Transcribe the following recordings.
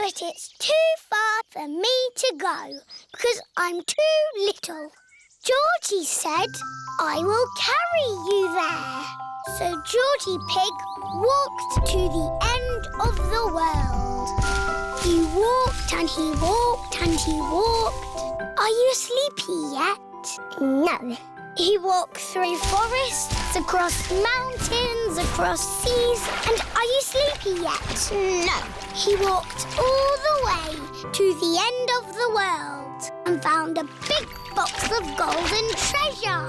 But it's too far for me to go because I'm too little. Georgie said, I will carry you there. So Georgie Pig walked to the end of the world. He walked and he walked and he walked. Are you sleepy yet? No. He walked through forests, across mountains, across seas. And are you sleepy yet? No. He walked all the way to the end of the world and found a big box of golden treasure.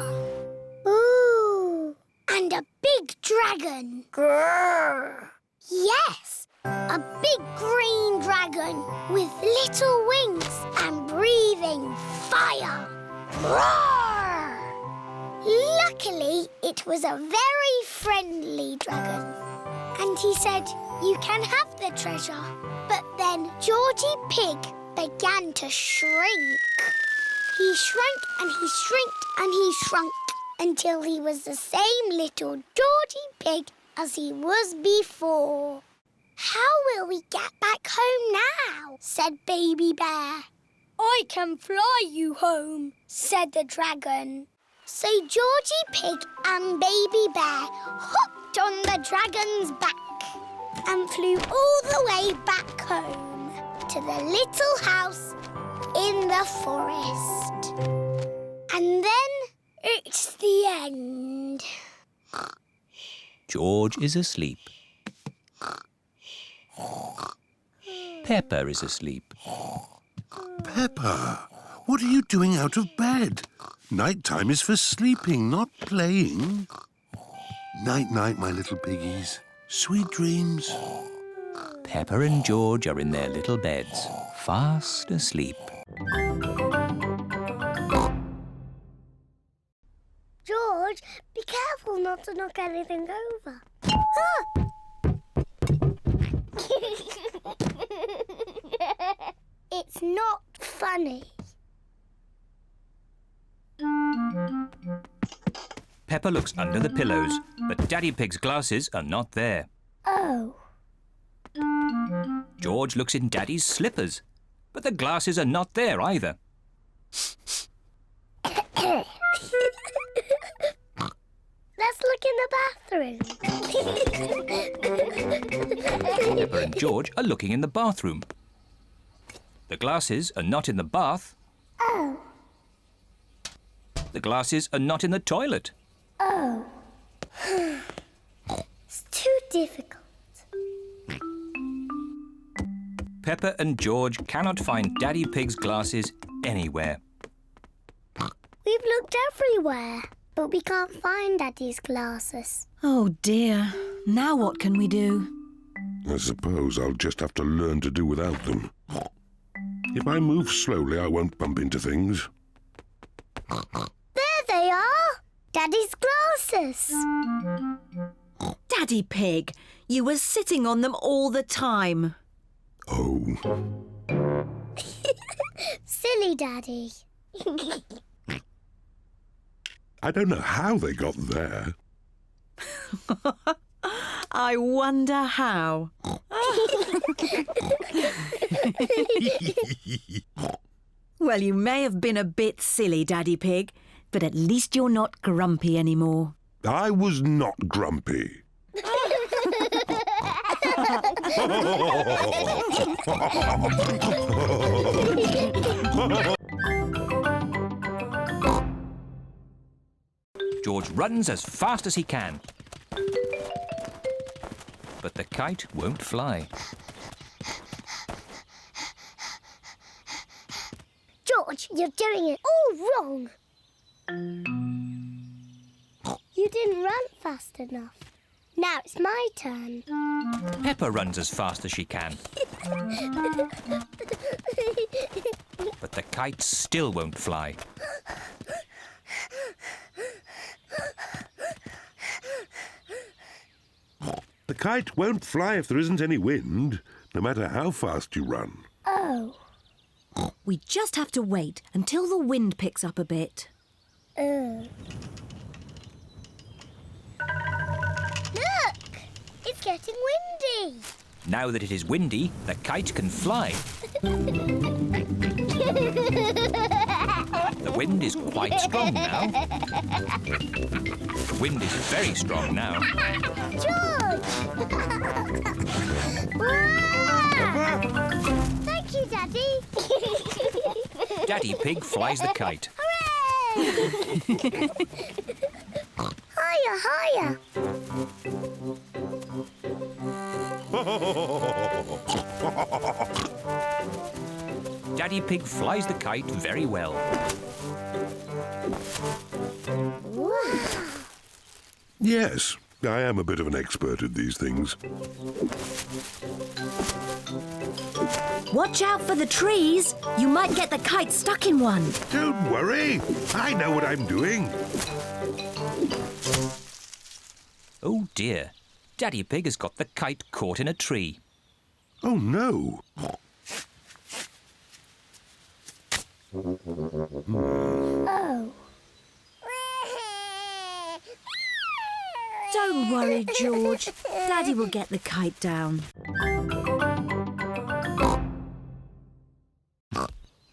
Ooh. And a big dragon. Grrr. Yes, a big green dragon with little wings and breathing fire. Roar! Luckily, it was a very friendly dragon. And he said, you can have the treasure. But then Georgie Pig began to shrink. He shrank and he shrinked and he shrunk until he was the same little Georgie Pig as he was before. How will we get back home now? Said Baby Bear. I can fly you home, said the dragon. So Georgie Pig and Baby Bear hopped on the dragon's back and flew all the way back home to the little house in the forest. And then it's the end. George is asleep. Peppa is asleep. Peppa, what are you doing out of bed? Night-time is for sleeping, not playing. Night-night, my little piggies. Sweet dreams. Peppa and George are in their little beds, fast asleep. George, be careful not to knock anything over. Ah! It's not funny. Peppa looks under the pillows, but Daddy Pig's glasses are not there. Oh. George looks in Daddy's slippers, but the glasses are not there either. Let's look in the bathroom. Peppa and George are looking in the bathroom. The glasses are not in the bath. Oh. The glasses are not in the toilet. Oh. It's too difficult. Peppa and George cannot find Daddy Pig's glasses anywhere. We've looked everywhere, but we can't find Daddy's glasses. Oh dear. Now what can we do? I suppose I'll just have to learn to do without them. If I move slowly, I won't bump into things. There they are! Daddy's glasses. Daddy Pig, you were sitting on them all the time. Oh. Silly Daddy. I don't know how they got there. I wonder how. Well, you may have been a bit silly, Daddy Pig, but at least you're not grumpy anymore. I was not grumpy. George runs as fast as he can. But the kite won't fly. George, you're doing it all wrong. You didn't run fast enough. Now it's my turn. Peppa runs as fast as she can. But the kite still won't fly. The kite won't fly if there isn't any wind, no matter how fast you run. Oh. We just have to wait until the wind picks up a bit. Look! It's getting windy. Now that it is windy, the kite can fly. The wind is quite strong now. The wind is very strong now. George! Wow! Thank you, Daddy. Daddy Pig flies the kite. Hooray! Higher, higher. Daddy Pig flies the kite very well. Wow. Yes, I am a bit of an expert at these things. Watch out for the trees. You might get the kite stuck in one. Don't worry, I know what I'm doing. Oh dear, Daddy Pig has got the kite caught in a tree. Oh no! Oh. Don't worry, George. Daddy will get the kite down.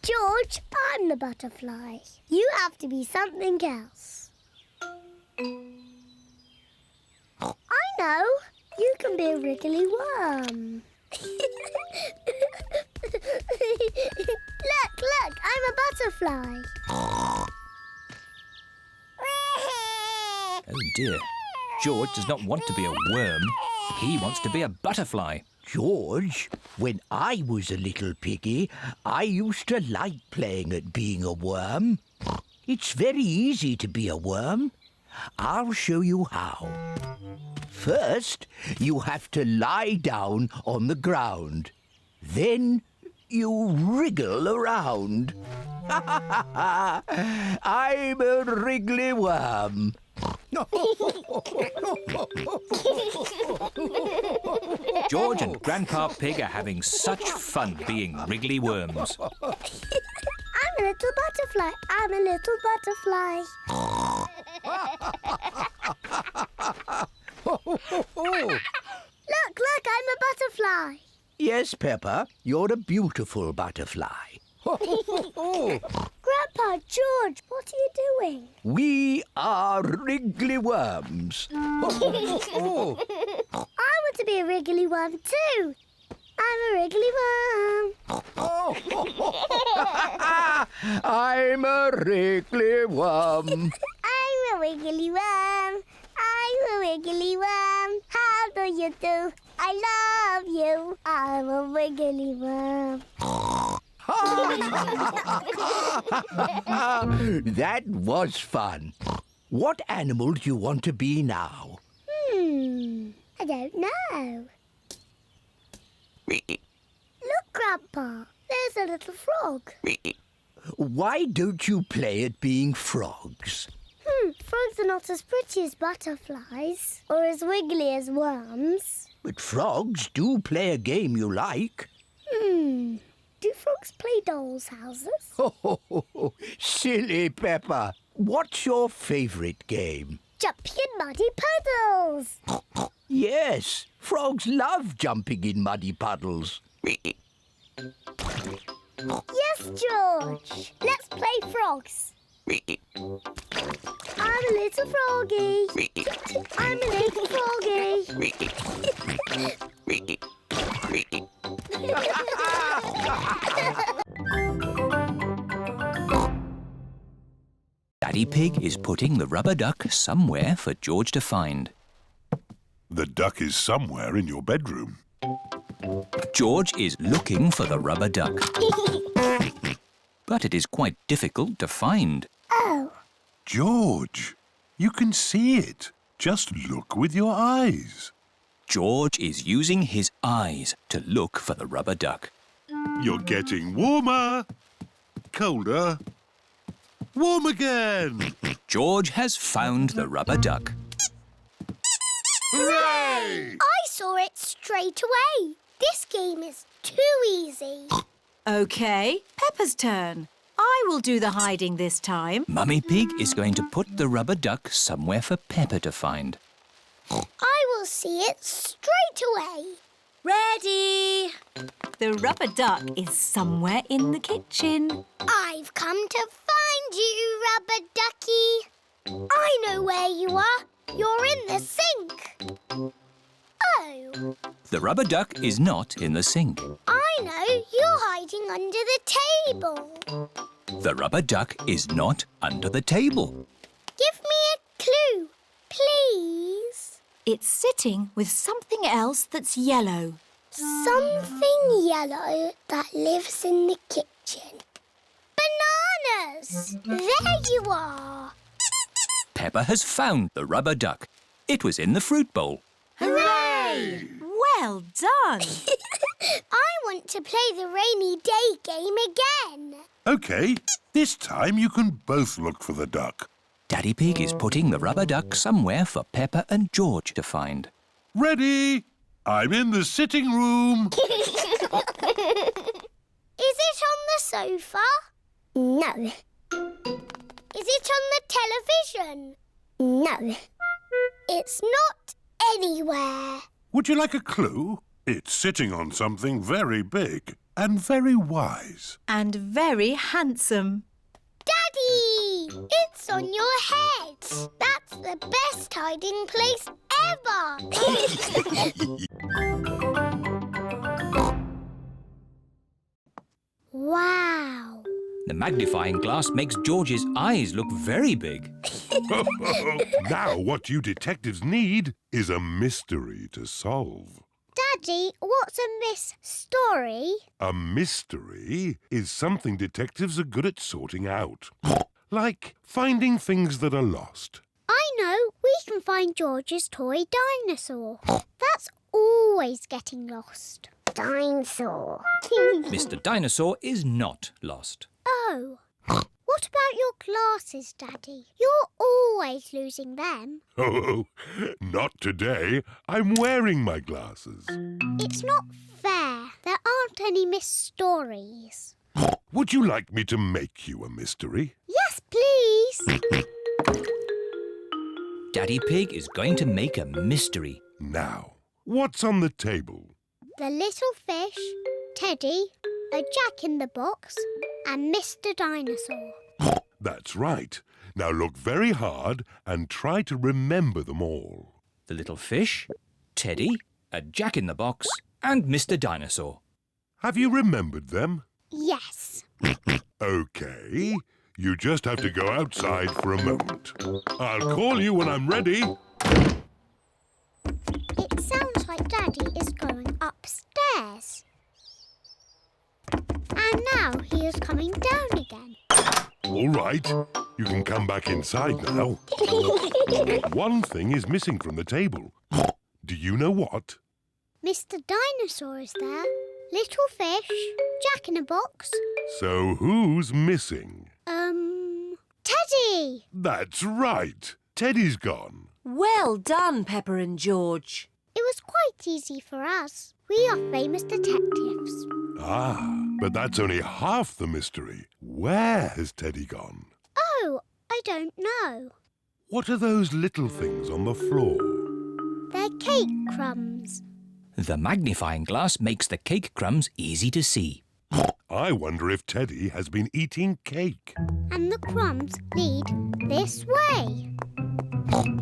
George, I'm the butterfly. You have to be something else. I know. You can be a wriggly worm. Look, I'm a butterfly. Oh dear, George does not want to be a worm. He wants to be a butterfly. George, when I was a little piggy, I used to like playing at being a worm. It's very easy to be a worm. I'll show you how. First, you have to lie down on the ground. Then you wriggle around. I'm a wriggly worm. George and Grandpa Pig are having such fun being wriggly worms. I'm a little butterfly. I'm a little butterfly. Look, I'm a butterfly. Yes, Peppa, you're a beautiful butterfly. Grandpa, George, what are you doing? We are wriggly worms. I want to be a wriggly worm too. I'm a wriggly worm. I'm a wriggly worm. I'm a wiggly worm. I'm a wiggly worm. How do you do? I love you. I'm a wiggly worm. That was fun. What animal do you want to be now? I don't know. Look, Grandpa. There's a little frog. Why don't you play at being frogs? Frogs are not as pretty as butterflies or as wiggly as worms. But frogs do play a game you like. Do frogs play dolls' houses? Oh, silly Peppa. What's your favourite game? Jumping in muddy puddles. Yes, frogs love jumping in muddy puddles. Yes, George. Let's play frogs. I'm a little froggy. I'm a little froggy. Daddy Pig is putting the rubber duck somewhere for George to find. The duck is somewhere in your bedroom. George is looking for the rubber duck. But it is quite difficult to find. Oh. George, you can see it. Just look with your eyes. George is using his eyes to look for the rubber duck. You're getting warmer, colder, warm again. George has found the rubber duck. Hooray! I saw it straight away. This game is too easy. OK, Peppa's turn. I will do the hiding this time. Mummy Pig is going to put the rubber duck somewhere for Peppa to find. I will see it straight away. Ready! The rubber duck is somewhere in the kitchen. I've come to find you, Rubber Ducky. I know where you are. You're in the sink. Oh, The rubber duck is not in the sink. I know. You're hiding under the table. The rubber duck is not under the table. Give me a clue, please. It's sitting with something else that's yellow. Something yellow that lives in the kitchen. Bananas! There you are. Peppa has found the rubber duck. It was in the fruit bowl. Hooray! Well done! I want to play the rainy day game again. OK, this time you can both look for the duck. Daddy Pig is putting the rubber duck somewhere for Peppa and George to find. Ready? I'm in the sitting room. Is it on the sofa? No. Is it on the television? No. It's not anywhere. Would you like a clue? It's sitting on something very big and very wise. And very handsome. Daddy! It's on your head. That's the best hiding place ever. Wow. The magnifying glass makes George's eyes look very big. Now what you detectives need is a mystery to solve. Daddy, what's a story? A mystery is something detectives are good at sorting out. Like finding things that are lost. I know. We can find George's toy dinosaur. That's always getting lost. Dinosaur. Mr. Dinosaur is not lost. Oh. What about your glasses, Daddy? You're always losing them. Oh, not today. I'm wearing my glasses. It's not fair. There aren't any stories. Would you like me to make you a mystery? Yes, please. Daddy Pig is going to make a mystery. Now, what's on the table? The little fish, Teddy, a jack-in-the-box, and Mr. Dinosaur. That's right. Now look very hard and try to remember them all. The little fish, Teddy, a jack-in-the-box, and Mr. Dinosaur. Have you remembered them? Yes. OK. You just have to go outside for a moment. I'll call you when I'm ready. It sounds like Daddy is going upstairs. And now he is coming down again. All right. You can come back inside now. One thing is missing from the table. Do you know what? Mr. Dinosaur is there. Little fish, jack-in-a-box. So who's missing? Teddy! That's right. Teddy's gone. Well done, Peppa and George. It was quite easy for us. We are famous detectives. Ah, but that's only half the mystery. Where has Teddy gone? Oh, I don't know. What are those little things on the floor? They're cake crumbs. The magnifying glass makes the cake crumbs easy to see. I wonder if Teddy has been eating cake. And the crumbs lead this way.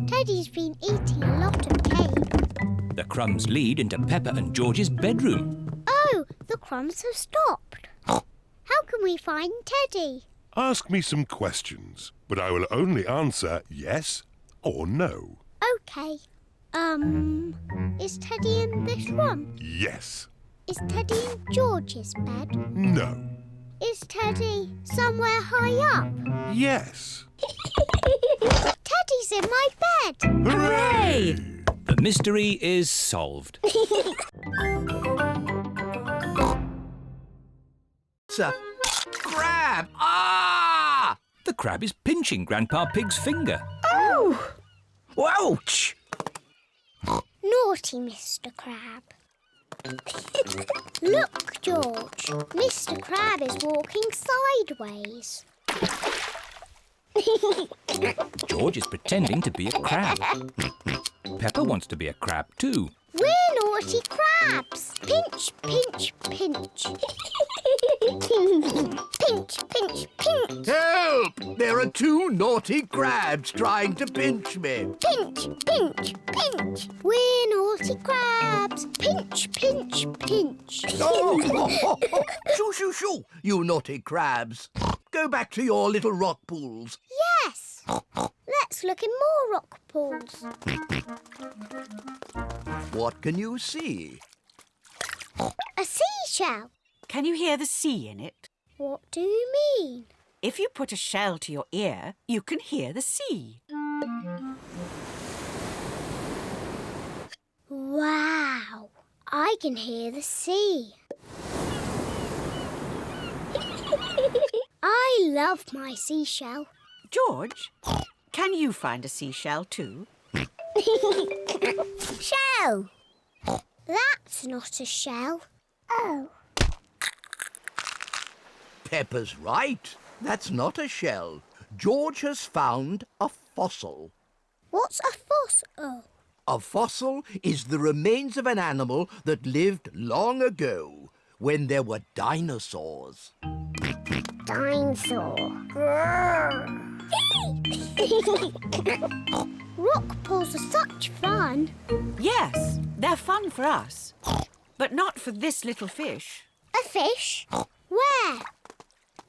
Teddy's been eating a lot of cake. The crumbs lead into Peppa and George's bedroom. Oh, the crumbs have stopped. How can we find Teddy? Ask me some questions, but I will only answer yes or no. OK. Is Teddy in this room? Yes. Is Teddy in George's bed? No. Is Teddy somewhere high up? Yes. Teddy's in my bed. Hooray! The mystery is solved. It's a crab! Ah! The crab is pinching Grandpa Pig's finger. Oh! Ouch! Naughty Mr. Crab. Look, George. Mr. Crab is walking sideways. George is pretending to be a crab. Peppa wants to be a crab too. We're naughty crabs. Pinch, pinch, pinch. Pinch, pinch, pinch. Help! There are two naughty crabs trying to pinch me. Pinch, pinch, pinch. We're naughty crabs. Pinch, pinch, pinch. Oh! Shoo, shoo, shoo, you naughty crabs. Go back to your little rock pools. Yes. Let's look in more rock pools. What can you see? A seashell. Can you hear the sea in it? What do you mean? If you put a shell to your ear, you can hear the sea. Wow. I can hear the sea. I love my seashell. George, can you find a seashell too? Shell. That's not a shell. Oh. Peppa's right. That's not a shell. George has found a fossil. What's a fossil? A fossil is the remains of an animal that lived long ago, when there were dinosaurs. Dinosaur. Rock pools are such fun. Yes, they're fun for us, but not for this little fish. A fish? Where?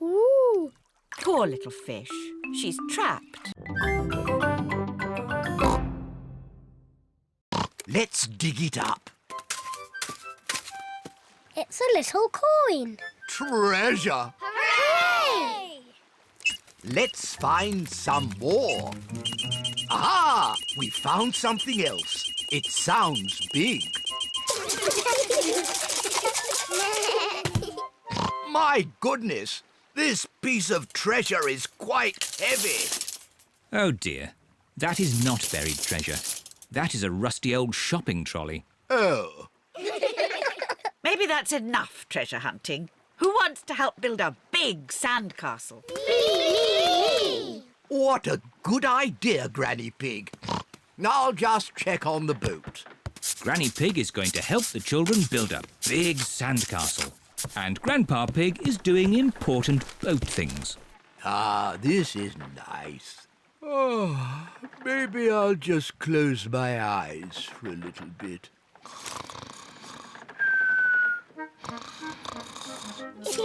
Ooh. Poor little fish. She's trapped. Let's dig it up. It's a little coin. Treasure! Hooray! Let's find some more. Aha! We found something else. It sounds big. My goodness! This piece of treasure is quite heavy. Oh dear, that is not buried treasure. That is a rusty old shopping trolley. Oh. Maybe that's enough treasure hunting. Who wants to help build a big sandcastle? Me! What a good idea, Granny Pig. I'll just check on the boat. Granny Pig is going to help the children build a big sandcastle. And Grandpa Pig is doing important boat things. Ah, this is nice. Oh, maybe I'll just close my eyes for a little bit.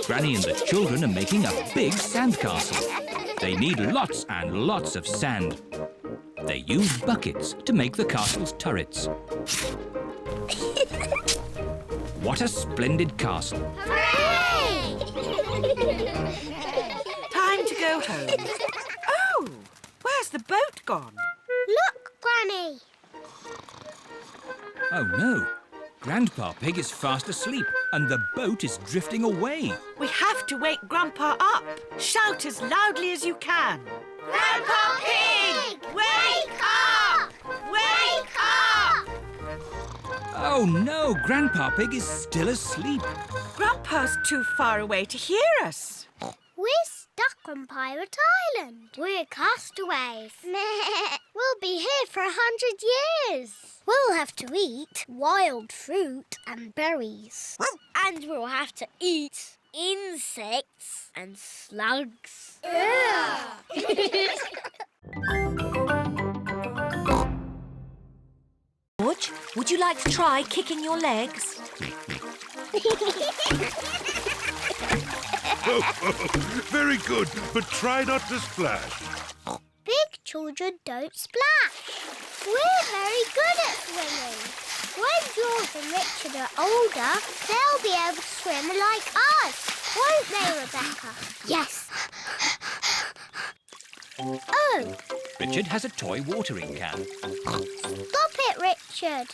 Granny and the children are making a big sandcastle. They need lots and lots of sand. They use buckets to make the castle's turrets. What a splendid castle. Hooray! Time to go home. Oh, where's the boat gone? Look, Granny. Oh no, Grandpa Pig is fast asleep and the boat is drifting away. We have to wake Grandpa up. Shout as loudly as you can. Grandpa Pig! Wake up! Wake up! Oh no, Grandpa Pig is still asleep. Grandpa's too far away to hear us. We're stuck on Pirate Island. We're castaways. We'll be here for 100 years. We'll have to eat wild fruit and berries. And we'll have to eat insects and slugs. George, would you like to try kicking your legs? Very good, but try not to splash. Big children don't splash. We're very good at swimming. When George and Richard are older, they'll be able to swim like us. Won't they, Rebecca? Yes. Oh, Richard has a toy watering can. stop it, Richard.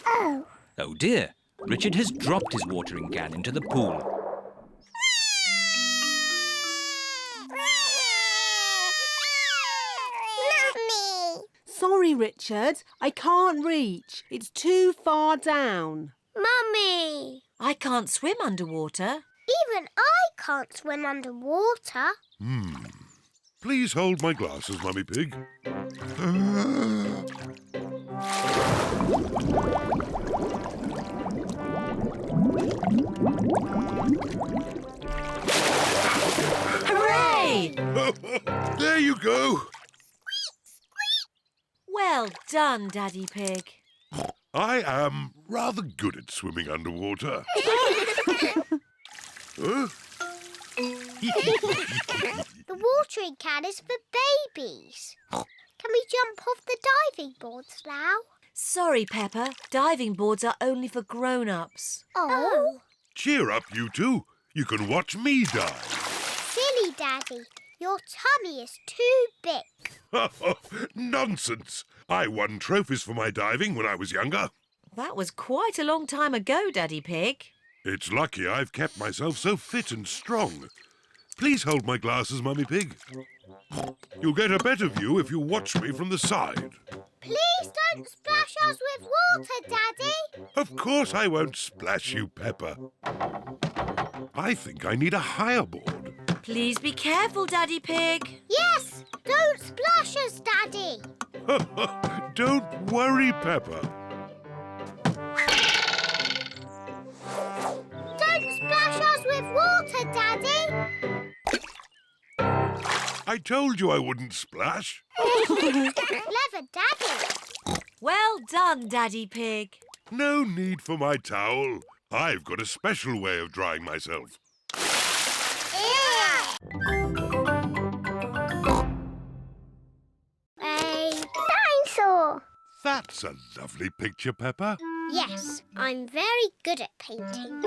Oh. Oh dear, Richard has dropped his watering can into the pool. Mummy. Sorry, Richard. I can't reach. It's too far down. Mummy. I can't swim underwater. Even I can't swim underwater. Please hold my glasses, Mummy Pig. done, Daddy Pig. I am rather good at swimming underwater. Huh? The watering can is for babies. Can we jump off the diving boards now? Sorry, Peppa. Diving boards are only for grown-ups. Oh. Cheer up, you two. You can watch me dive. Silly Daddy, your tummy is too big. Nonsense. I won trophies for my diving when I was younger. That was quite a long time ago, Daddy Pig. It's lucky I've kept myself so fit and strong. Please hold my glasses, Mummy Pig. You'll get a better view if you watch me from the side. Please don't splash us with water, Daddy. Of course I won't splash you, Peppa. I think I need a higher board. Please be careful, Daddy Pig. Yes, don't splash us, Daddy. Don't worry, Peppa. Don't splash us with water, Daddy. I told you I wouldn't splash. Clever Daddy. Well done, Daddy Pig. No need for my towel. I've got a special way of drying myself. A dinosaur. That's a lovely picture, Peppa. Yes, I'm very good at painting.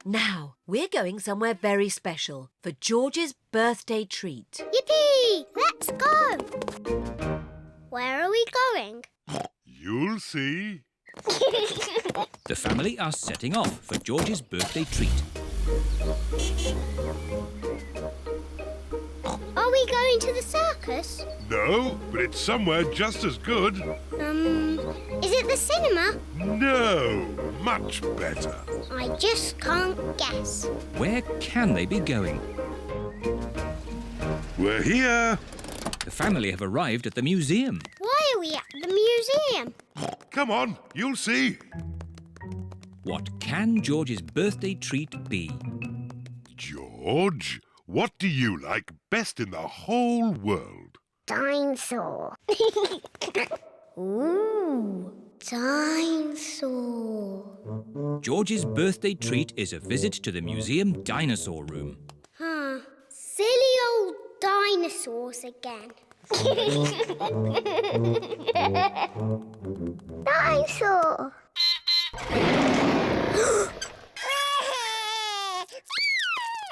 Now, we're going somewhere very special for George's birthday treat. Yippee! Let's go. Where are we going? You'll see. The family are setting off for George's birthday treat. Are we going to the circus? No, but it's somewhere just as good. Is it the cinema? No, much better. I just can't guess. Where can they be going? We're here. The family have arrived at the museum. Why are we at the museum? Come on, you'll see. What can George's birthday treat be? George, what do you like best in the whole world? Dinosaur. Ooh, dinosaur. George's birthday treat is a visit to the museum dinosaur room. Huh. Silly old dinosaurs again. Dinosaur.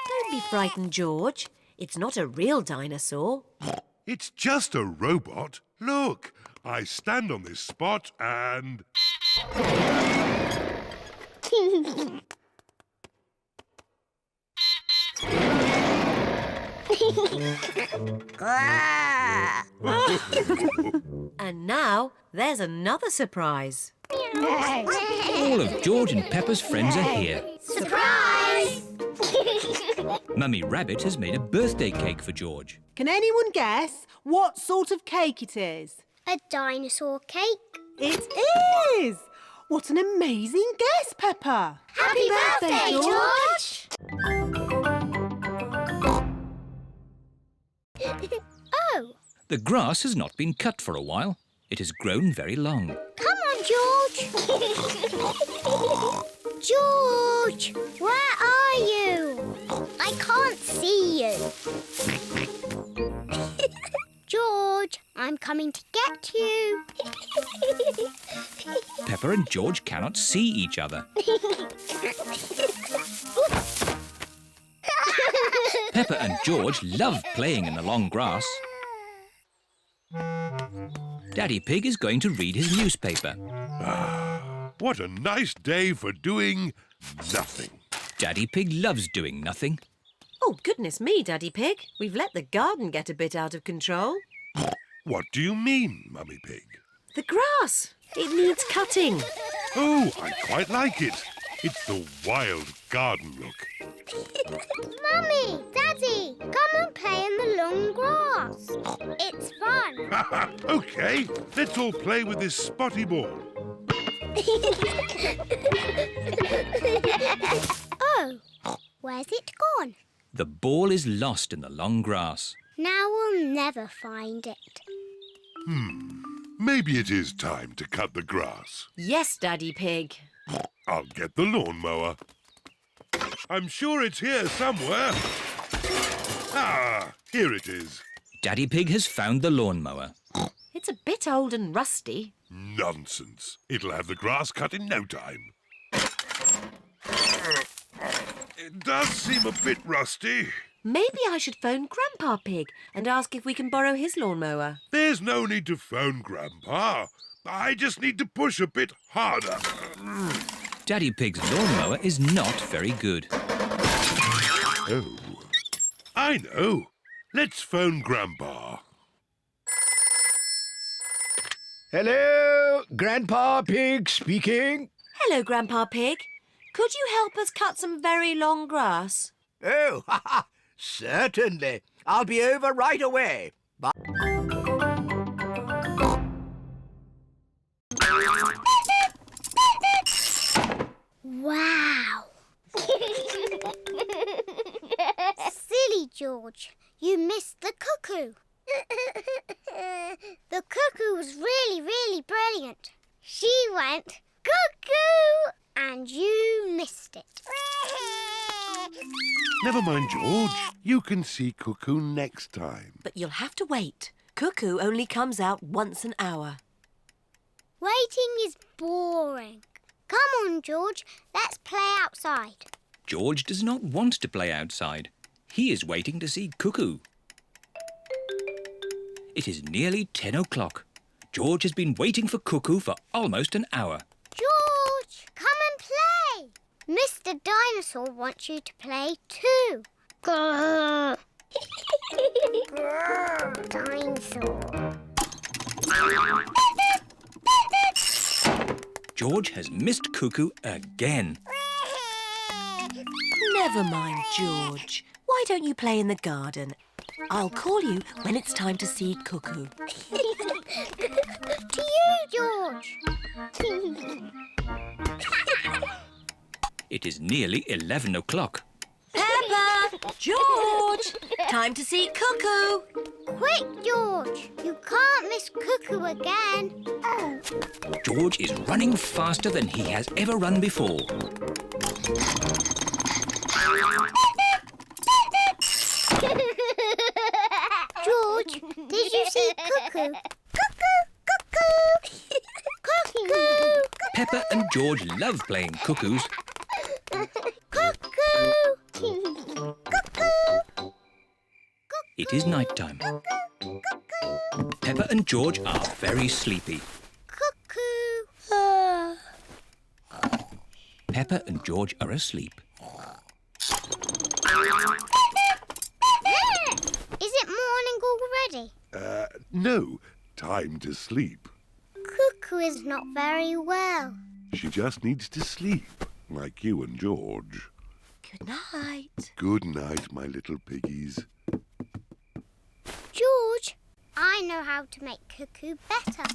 Don't be frightened, George. It's not a real dinosaur. It's just a robot. Look, I stand on this spot and... And now, there's another surprise. All of George and Peppa's friends are here. Surprise! Mummy Rabbit has made a birthday cake for George. Can anyone guess what sort of cake it is? A dinosaur cake. It is! What an amazing guess, Peppa! Happy birthday, George! Oh, The grass has not been cut for a while. It has grown very long. come on, George. George, where are you? I can't see you. George, I'm coming to get you. Peppa and George cannot see each other. Peppa and George love playing in the long grass. Daddy Pig is going to read his newspaper. What a nice day for doing nothing. Daddy Pig loves doing nothing. Oh, goodness me, Daddy Pig. We've let the garden get a bit out of control. What do you mean, Mummy Pig? The grass. It needs cutting. Oh, I quite like it. It's the wild garden look. Mummy, Daddy, come and play in the long grass. It's fun. OK, let's all play with this spotty ball. Oh, where's it gone? The ball is lost in the long grass. Now we'll never find it. Maybe it is time to cut the grass. Yes, Daddy Pig. I'll get the lawnmower. I'm sure it's here somewhere. Ah, here it is. Daddy Pig has found the lawnmower. It's a bit old and rusty. Nonsense. It'll have the grass cut in no time. It does seem a bit rusty. Maybe I should phone Grandpa Pig and ask if we can borrow his lawnmower. There's no need to phone Grandpa. I just need to push a bit harder. Daddy Pig's lawnmower is not very good. Oh, I know. Let's phone Grandpa. Hello, Grandpa Pig speaking. Hello, Grandpa Pig. Could you help us cut some very long grass? Oh, certainly. I'll be over right away. Bye. Wow. Silly George, you missed the cuckoo. The cuckoo was really, really brilliant. She went cuckoo and you missed it. Never mind, George. You can see Cuckoo next time. But you'll have to wait. Cuckoo only comes out once an hour. Waiting is boring. Come on, George, let's play outside. George does not want to play outside. He is waiting to see Cuckoo. It is nearly 10 o'clock. George has been waiting for Cuckoo for almost an hour. George, come and play. Mr. Dinosaur wants you to play too. Grrr. Grrr, dinosaur. George has missed Cuckoo again. Never mind, George. Why don't you play in the garden? I'll call you when it's time to see Cuckoo. To you, George. It is nearly 11 o'clock. Peppa! George! Time to see Cuckoo. Quick, George. You can't miss Cuckoo again. George is running faster than he has ever run before. George, did you see Cuckoo? Cuckoo, cuckoo. Cuckoo. Peppa and George love playing cuckoos. Cuckoo. Cuckoo. It is night time. Peppa and George are very sleepy. Cuckoo. Peppa and George are asleep. Is it morning already? No. Time to sleep. Cuckoo is not very well. She just needs to sleep, like you and George. Good night. Good night, my little piggies. George, I know how to make Cuckoo better.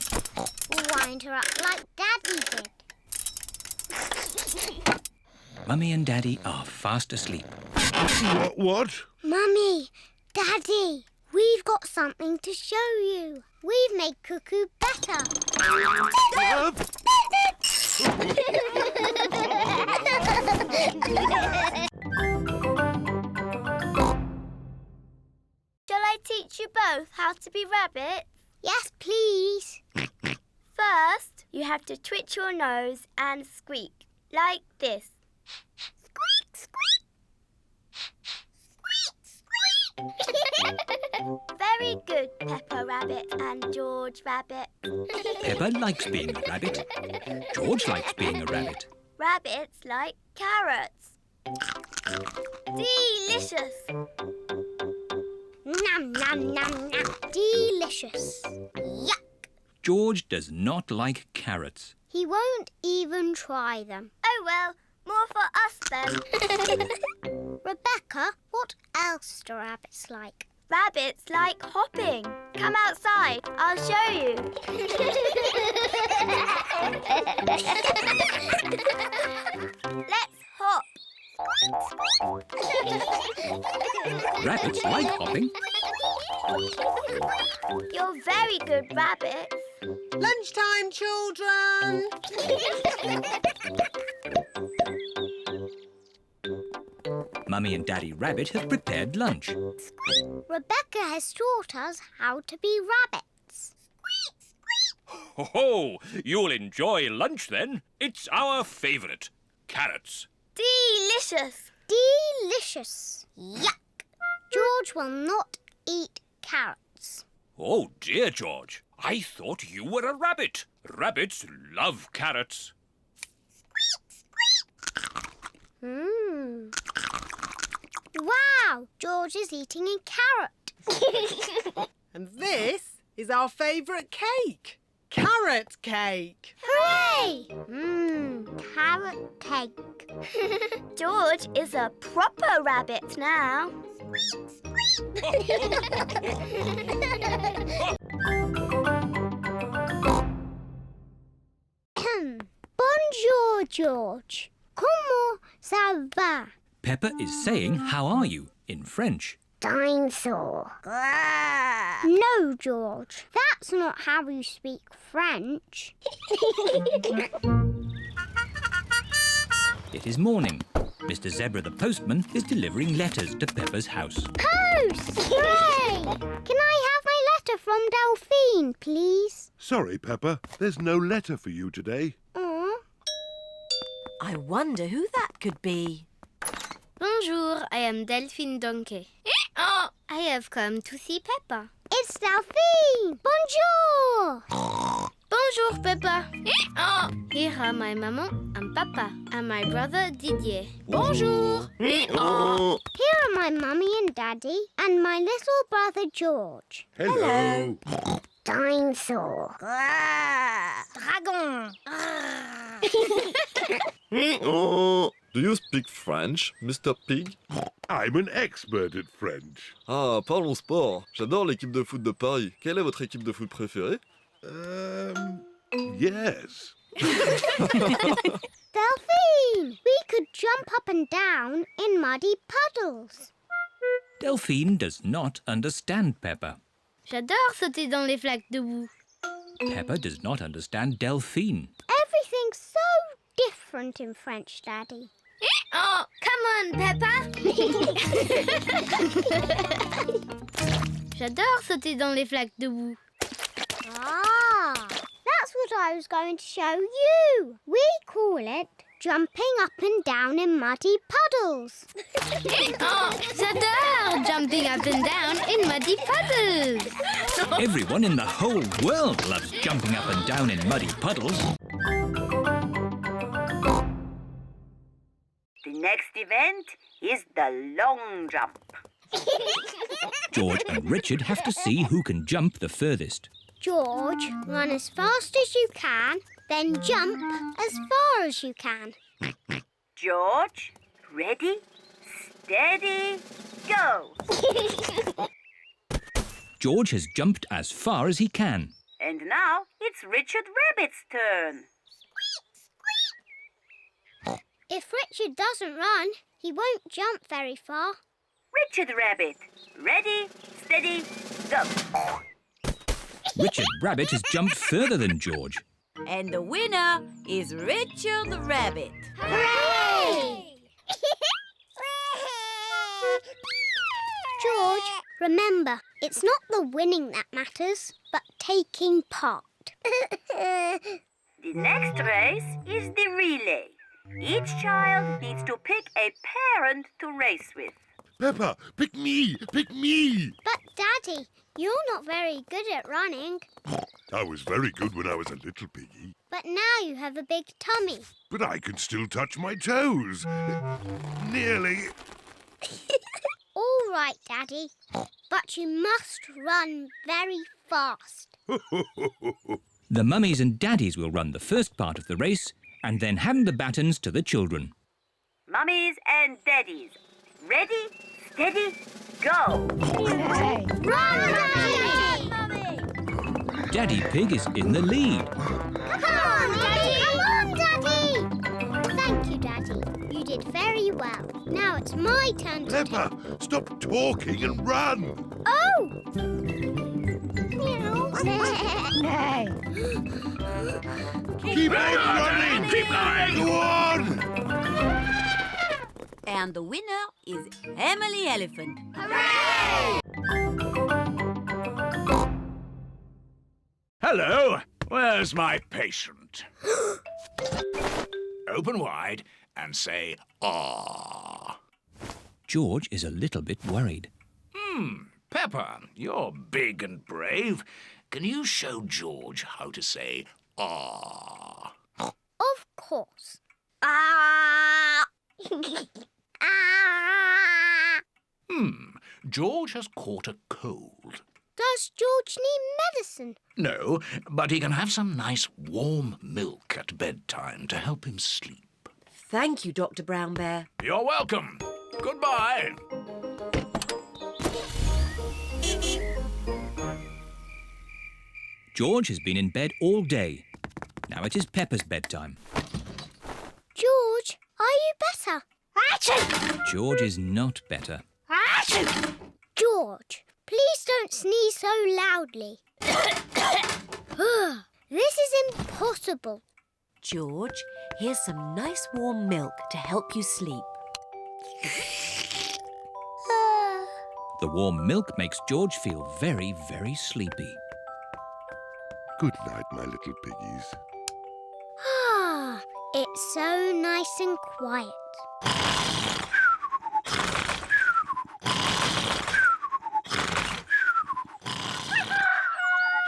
Wind her up like Daddy did. Mummy and Daddy are fast asleep. What? Mummy, Daddy, we've got something to show you. We've made Cuckoo better. Shall I teach you both how to be rabbits? Yes, please. First, you have to twitch your nose and squeak, like this. Squeak, squeak. Squeak, squeak. Very good, Peppa Rabbit and George Rabbit. Peppa likes being a rabbit. George likes being a rabbit. Rabbits like carrots. Delicious. Nom, nom, nom, nom. Delicious. Yuck. George does not like carrots. He won't even try them. Oh well, more for us then. Rebecca, what else do rabbits like? Rabbits like hopping. Come outside, I'll show you. Let's hop. Rabbits like hopping. You're very good rabbits. Lunchtime, children! Mummy and Daddy Rabbit have prepared lunch. Rebecca has taught us how to be rabbits. Ho! You'll enjoy lunch then. It's our favourite. Carrots. Delicious. Delicious. Yuck! George will not eat carrots. Oh dear, George. I thought you were a rabbit. Rabbits love carrots. Wow! George is eating a carrot. And this is our favourite cake. Carrot cake. Hooray! Carrot cake. George is a proper rabbit now. Bonjour, George. Comment ça va? Peppa is saying, "How are you?" in French. Dinosaur. No, George. That's not how you speak French. It is morning. Mr. Zebra the postman is delivering letters to Peppa's house. Post! Hooray! Can I have my letter from Delphine, please? Sorry, Peppa. There's no letter for you today. Aw. I wonder who that could be. Bonjour, I am Delphine Donkey. I have come to see Peppa. It's Delphine! Bonjour! Bonjour, Peppa. Here are my maman and papa and my brother Didier. Bonjour. Here are my mummy and daddy and my little brother George. Hello. Dinosaur. Dragon. Do you speak French, Mr. Pig? I'm an expert at French. Ah, parlons sport. J'adore l'équipe de foot de Paris. Quelle est votre équipe de foot préférée? Yes. Delphine, we could jump up and down in muddy puddles. Delphine does not understand Peppa. J'adore sauter dans les flaques de boue. Peppa does not understand Delphine. Everything's so different in French, Daddy. Come on, Peppa. J'adore sauter dans les flaques de boue. Ah, that's what I was going to show you. We call it jumping up and down in muddy puddles. J'adore jumping up and down in muddy puddles. Everyone in the whole world loves jumping up and down in muddy puddles. The next event is the long jump. George and Richard have to see who can jump the furthest. George, run as fast as you can, then jump as far as you can. George, ready, steady, go. George has jumped as far as he can. And now it's Richard Rabbit's turn. If Richard doesn't run, he won't jump very far. Richard Rabbit, ready, steady, go. Richard Rabbit has jumped further than George. And the winner is Richard the Rabbit. Hooray! George, remember, it's not the winning that matters, but taking part. The next race is the relay. Each child needs to pick a parent to race with. Peppa, pick me! Pick me! But, Daddy, you're not very good at running. I was very good when I was a little piggy. But now you have a big tummy. But I can still touch my toes. Nearly. All right, Daddy. But you must run very fast. The mummies and daddies will run the first part of the race and then hand the batons to the children. Mummies and daddies, ready, steady, go. Run, Daddy! Daddy Pig is in the lead. Come on, Daddy! Come on, Daddy! Thank you, Daddy. You did very well. Now it's my turn to Peppa, stop talking and run. Oh! Meow. Keep on running! Keep going! Go on! And the winner is Emily Elephant. Hello, where's my patient? Open wide and say, ah. George is a little bit worried. Peppa, you're big and brave. Can you show George how to say, ah? Of course. Ah! Ah! George has caught a cold. Does George need medicine? No, but he can have some nice warm milk at bedtime to help him sleep. Thank you, Dr. Brown Bear. You're welcome. Goodbye. George has been in bed all day. Now it is Peppa's bedtime. George, are you better? Achoo! George is not better. Achoo! George, please don't sneeze so loudly. This is impossible. George, here's some nice warm milk to help you sleep. The warm milk makes George feel very, very sleepy. Good night, my little piggies. Ah, it's so nice and quiet.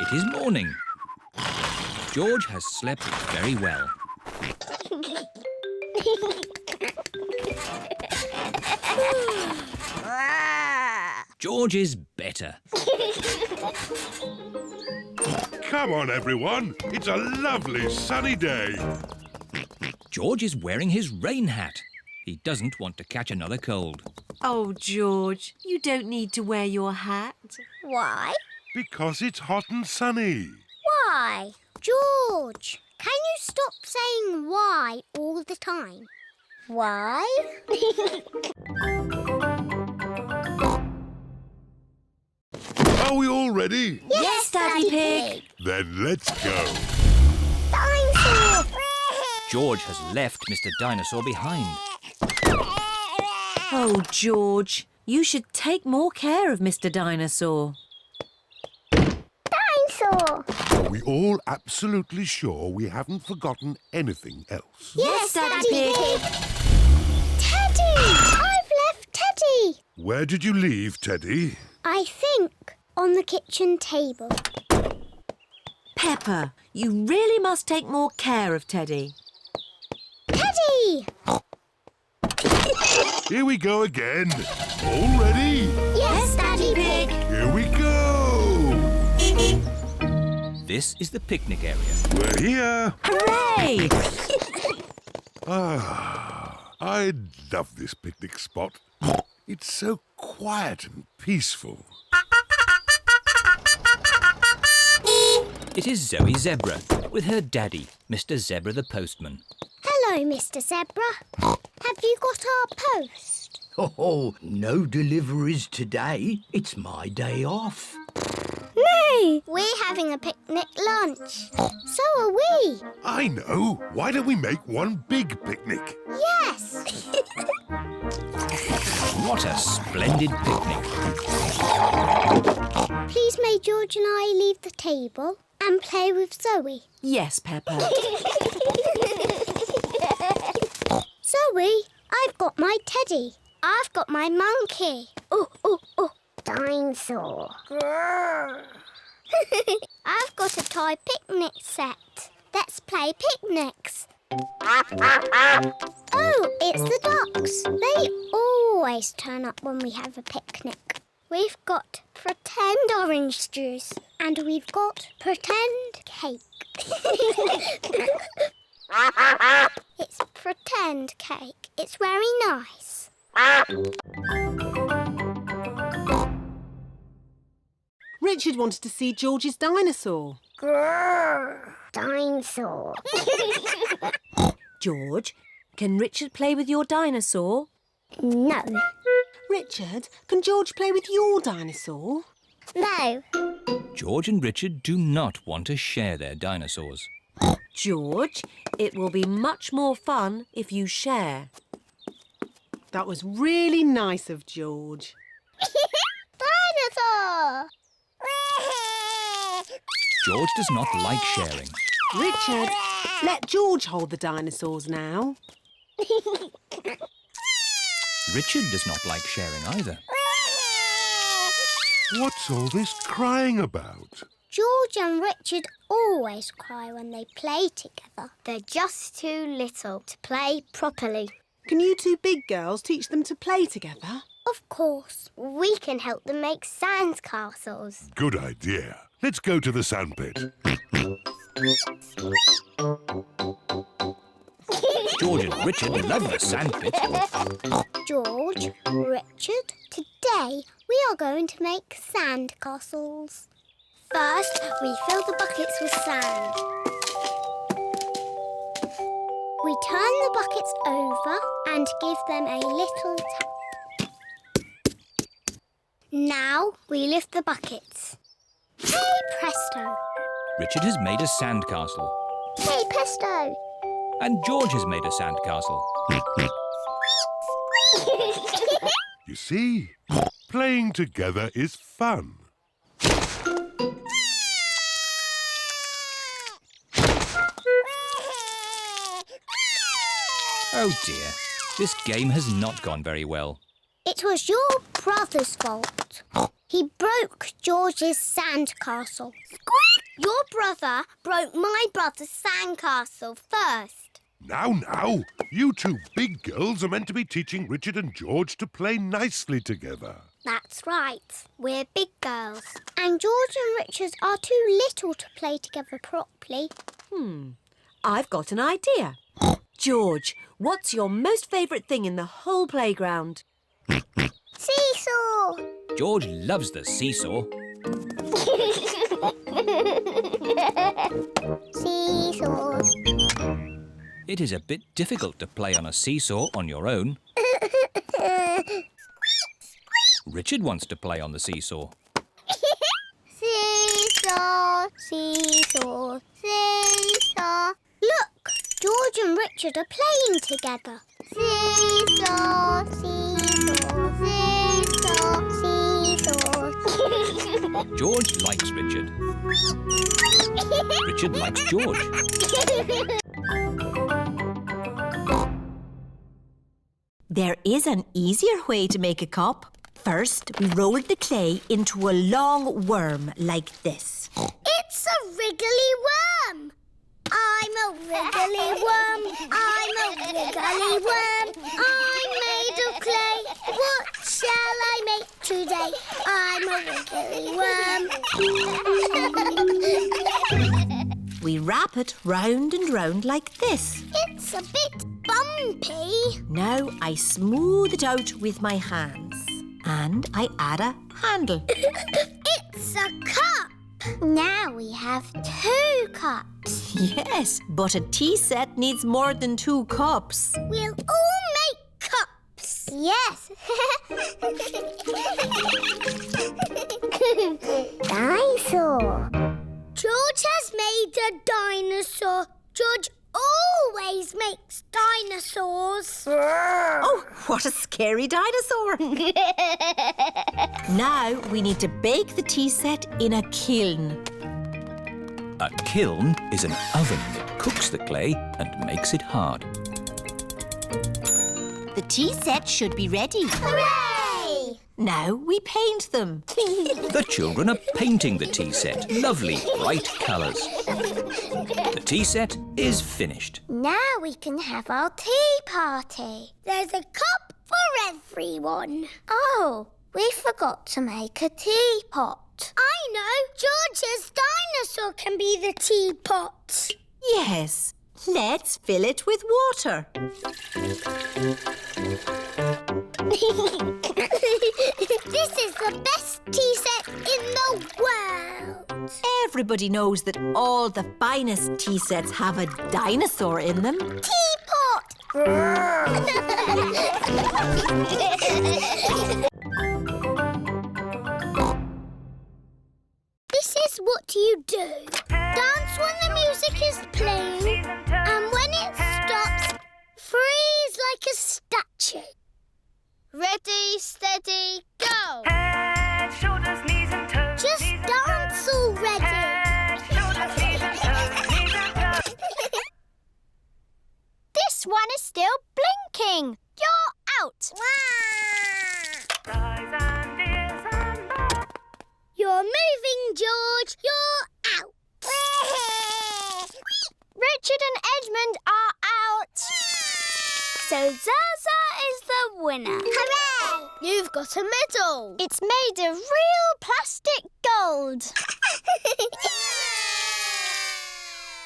It is morning. George has slept very well. George is better. Come on, everyone. It's a lovely sunny day. George is wearing his rain hat. He doesn't want to catch another cold. Oh, George, you don't need to wear your hat. Why? Because it's hot and sunny. Why? George, can you stop saying why all the time? Why? Are we all ready? Yes, Daddy Pig. Then let's go. Dinosaur! George has left Mr. Dinosaur behind. Oh, George, you should take more care of Mr. Dinosaur. Dinosaur! Are we all absolutely sure we haven't forgotten anything else? Yes, Daddy Pig. Teddy! I've left Teddy. Where did you leave, Teddy? I think on the kitchen table. Peppa, you really must take more care of Teddy. Teddy! Here we go again. All ready? Yes, Daddy Pig. Here we go. This is the picnic area. We're here. Hooray! I love this picnic spot. It's so quiet and peaceful. It is Zoe Zebra with her daddy, Mr. Zebra the postman. Hello, Mr. Zebra. Have you got our post? Oh, no deliveries today. It's my day off. No! We're having a picnic lunch. So are we. I know. Why don't we make one big picnic? Yes. What a splendid picnic. Please may George and I leave the table and play with Zoe. Yes, Peppa. Zoe, I've got my teddy. I've got my monkey. Oh, oh, oh. Dinosaur. I've got a toy picnic set. Let's play picnics. Oh, it's the ducks. They always turn up when we have a picnic. We've got pretend orange juice and we've got pretend cake. It's pretend cake. It's very nice. Richard wanted to see George's dinosaur. Grrr, dinosaur. George, can Richard play with your dinosaur? No. Richard, can George play with your dinosaur? No. George and Richard do not want to share their dinosaurs. George, it will be much more fun if you share. That was really nice of George. Dinosaur! George does not like sharing. Richard, let George hold the dinosaurs now. Richard does not like sharing either. What's all this crying about? George and Richard always cry when they play together. They're just too little to play properly. Can you two big girls teach them to play together? Of course. We can help them make sandcastles. Good idea. Let's go to the sandpit. George and Richard love the sandpit. George, Richard, today we are going to make sandcastles. First, we fill the buckets with sand. We turn the buckets over and give them a little tap. Now we lift the buckets. Hey presto! Richard has made a sandcastle. Hey presto! And George has made a sandcastle. You see, playing together is fun. Oh dear, this game has not gone very well. It was your brother's fault. He broke George's sandcastle. Your brother broke my brother's sandcastle first. Now, you two big girls are meant to be teaching Richard and George to play nicely together. That's right. We're big girls. And George and Richard are too little to play together properly. I've got an idea. George, what's your most favourite thing in the whole playground? Seesaw! George loves the seesaw. Seesaw. It is a bit difficult to play on a seesaw on your own. Richard wants to play on the seesaw. Seesaw, seesaw, seesaw. Look, George and Richard are playing together. Seesaw, seesaw, seesaw, seesaw. George likes Richard. Richard likes George. There is an easier way to make a cup. First, we roll the clay into a long worm like this. It's a wriggly worm. I'm a wriggly worm. I'm a wriggly worm. I'm made of clay. What shall I make today? I'm a wriggly worm. We wrap it round and round like this. It's a bit bumpy. Now I smooth it out with my hands. And I add a handle. It's a cup. Now we have 2 cups. Yes, but a tea set needs more than 2 cups. We'll all make cups. Yes. Dinosaur. George has made a dinosaur. George always makes dinosaurs. Oh, what a scary dinosaur. Now we need to bake the tea set in a kiln. A kiln is an oven that cooks the clay and makes it hard. The tea set should be ready. Hooray! Now we paint them. The children are painting the tea set. Lovely, bright colours. The tea set is finished. Now we can have our tea party. There's a cup for everyone. Oh, we forgot to make a teapot. I know. George's dinosaur can be the teapot. Yes, let's fill it with water. This is the best tea set in the world. Everybody knows that all the finest tea sets have a dinosaur in them. Teapot! what do you do? Dance when the music is playing, and when it stops, freeze like a statue. Ready, steady, go! Head, shoulders, knees and toes. Just dance already. Head, shoulders, knees and toes. Knees and toes. This one is still blinking. You're out. Eyes and ears and mouth. You're moving, George. You're out. Richard and Edmund are out. So Zaza is the winner. Hooray! You've got a medal. It's made of real plastic gold.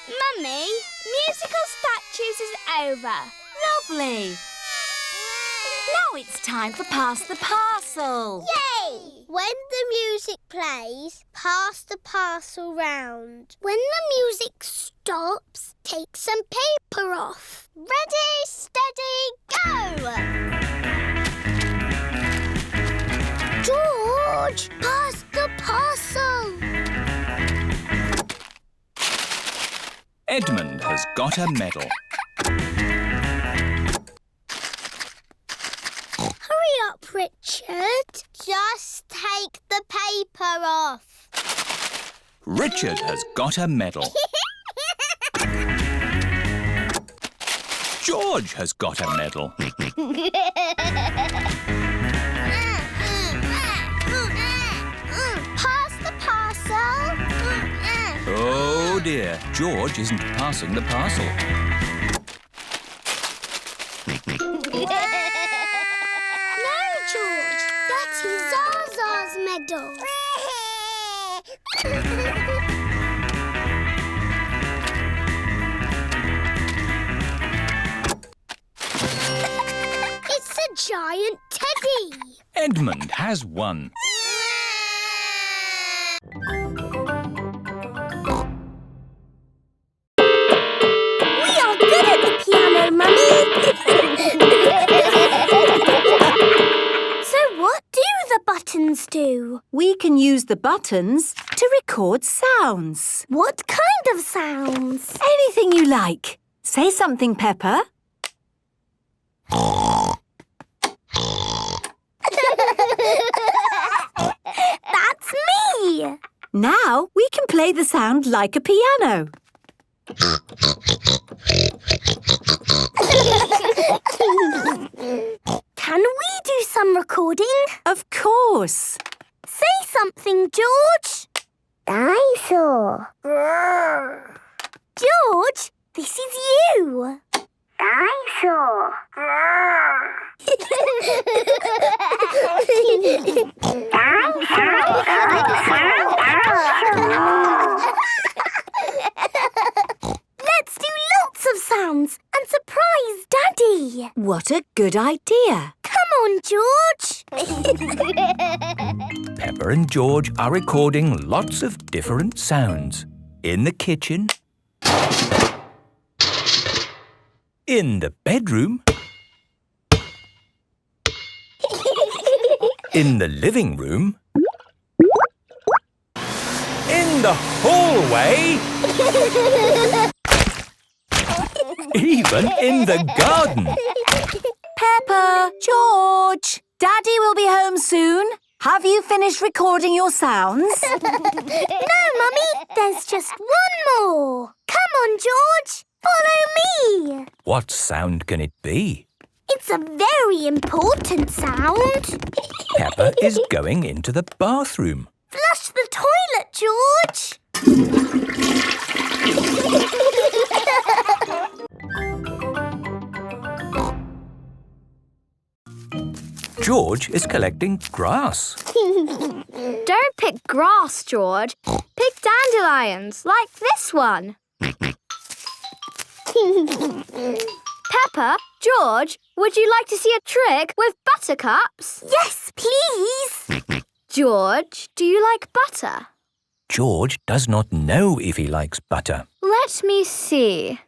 Mummy, musical statues is over. Lovely. Now it's time for Pass the Parcel. Yay! When the music plays, pass the parcel round. When the music stops, take some paper off. Ready, steady, go! George, pass the parcel. Edmund has got a medal. Hurry up, Richard. Just take the paper off. Richard has got a medal. George has got a medal. Pass the parcel. Oh dear, George isn't passing the parcel. No, George. That's Zaza's medal. It's a giant teddy. Edmund has won. We are good at the piano, Mummy. So what do the buttons do? We can use the buttons to record sounds. What kind of sounds? Anything you like. Say something, Peppa. That's me. Now we can play the sound like a piano. Can we do some recording? Of course. Say something, George. Dinosaur. George, this is you. Dinosaur. Let's do lots of sounds and surprise Daddy. What a good idea. Come on, George. Peppa and George are recording lots of different sounds. In the kitchen, in the bedroom, in the living room, in the hallway, even in the garden. Peppa, George, Daddy will be home soon. Have you finished recording your sounds? No, Mummy, there's just one more. Come on, George, follow me. What sound can it be? It's a very important sound. Peppa is going into the bathroom. Flush the toilet, George. George is collecting grass. Don't pick grass, George. Pick dandelions, like this one. Peppa, George, would you like to see a trick with buttercups? Yes, please. George, do you like butter? George does not know if he likes butter. Let me see.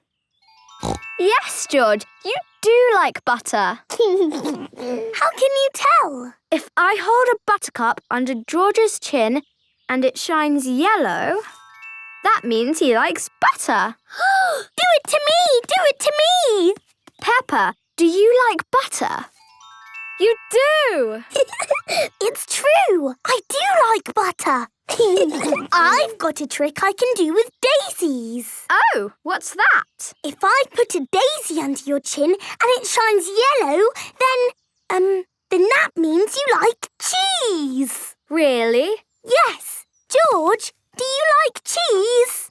Yes, George, you do like butter. How can you tell? If I hold a buttercup under George's chin, and it shines yellow, that means he likes butter. Do it to me! Do it to me! Peppa, do you like butter? You do! It's true. I do like butter. I've got a trick I can do with daisies. Oh, what's that? If I put a daisy under your chin and it shines yellow, then that means you like cheese. Really? Yes. George, do you like cheese?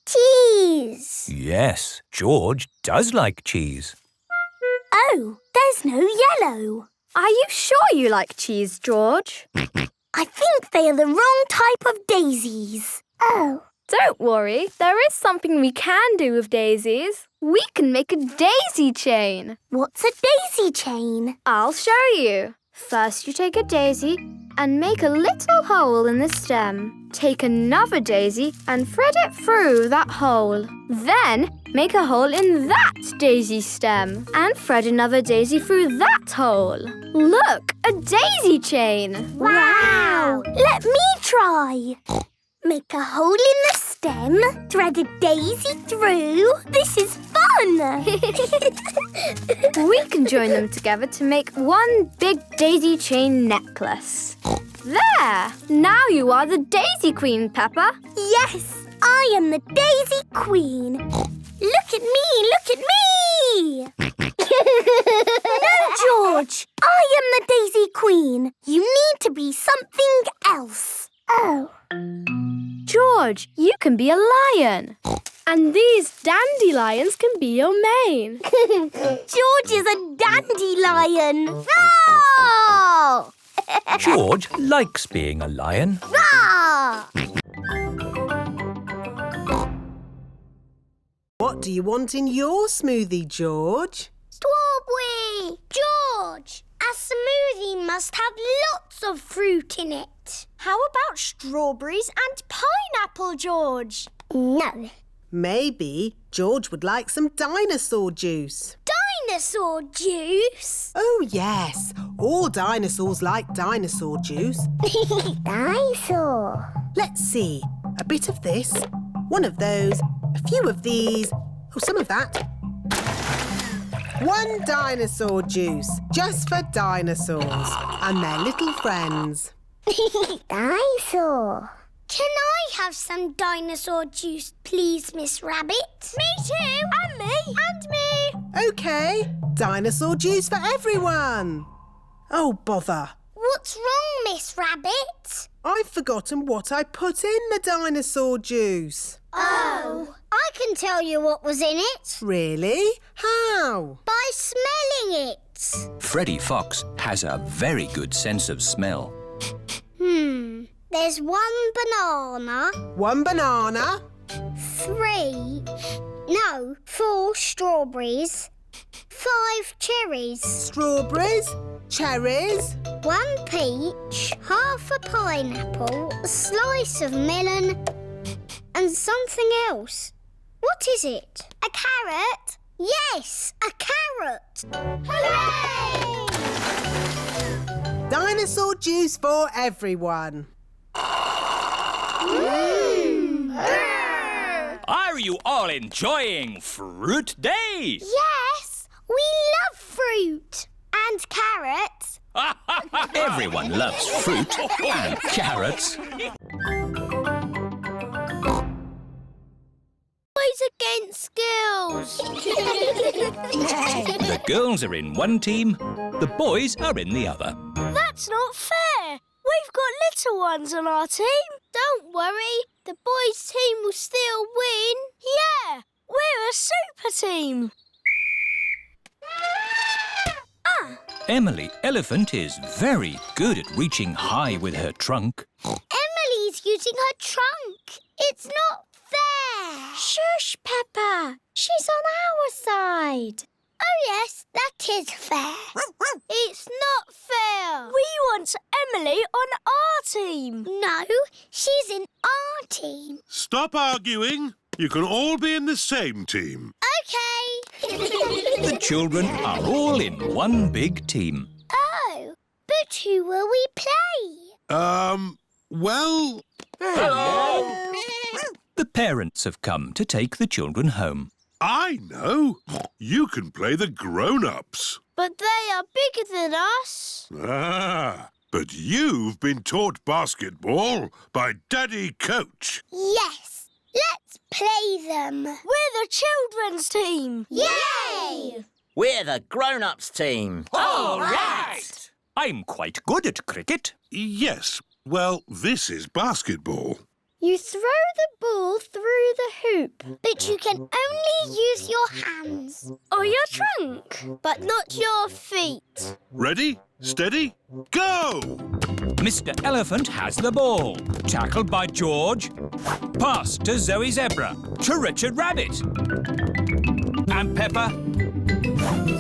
Cheese. Yes, George does like cheese. Oh, there's no yellow. Are you sure you like cheese, George? I think they are the wrong type of daisies. Oh. Don't worry, there is something we can do with daisies. We can make a daisy chain. What's a daisy chain? I'll show you. First you take a daisy and make a little hole in the stem. Take another daisy and thread it through that hole. Then make a hole in that daisy stem and thread another daisy through that hole. Look, a daisy chain. Wow! Let me try. Make a hole in the stem, thread a daisy through. This is fun! We can join them together to make one big daisy chain necklace. There! Now you are the Daisy Queen, Peppa. Yes, I am the Daisy Queen. Look at me, look at me! No, George, I am the Daisy Queen. You need to be something else. Oh. George, you can be a lion. And these dandelions can be your mane. George is a dandelion. Roar! George likes being a lion. Roar! What do you want in your smoothie, George? Strawberry! George, a smoothie must have lots of fruit in it. How about strawberries and pineapple, George? No. Maybe George would like some dinosaur juice. Dinosaur juice? Oh, yes. All dinosaurs like dinosaur juice. Dinosaur. Let's see. A bit of this, one of those, a few of these, oh, some of that. One dinosaur juice, just for dinosaurs and their little friends. Dinosaur. Can I have some dinosaur juice, please, Miss Rabbit? Me too. And me. And me. OK, dinosaur juice for everyone. Oh, bother. What's wrong, Miss Rabbit? I've forgotten what I put in the dinosaur juice. Oh, I can tell you what was in it. Really? How? By smelling it. Freddy Fox has a very good sense of smell. There's one banana. One banana. 4 strawberries. 5 cherries. Strawberries, cherries. 1 peach, half a pineapple, a slice of melon, and something else. What is it? A carrot? Yes, a carrot. Hooray! Dinosaur juice for everyone. Are you all enjoying Fruit Day? Yes, we love fruit and carrots. Everyone loves fruit and carrots. Boys against girls. The girls are in one team, the boys are in the other. That's not fair. We've got little ones on our team. Don't worry, the boys' team will still win. Yeah, we're a super team. Emily Elephant is very good at reaching high with her trunk. Emily's using her trunk. It's not fair. Shush, Peppa. She's on our side. Oh, yes, that is fair. It's not fair. We want Emily on our team. No, she's in our team. Stop arguing. You can all be in the same team. OK. The children are all in one big team. Oh, but who will we play? Well... Hello! The parents have come to take the children home. I know. You can play the grown-ups. But they are bigger than us. Ah, but you've been taught basketball by Daddy Coach. Yes, let's play them. We're the children's team. Yay! We're the grown-ups team. All right! I'm quite good at cricket. Yes, well, this is basketball. You throw the ball through the hoop. But you can only use your hands. Or your trunk. But not your feet. Ready, steady, go! Mr. Elephant has the ball. Tackled by George. Pass to Zoe Zebra. To Richard Rabbit. And Peppa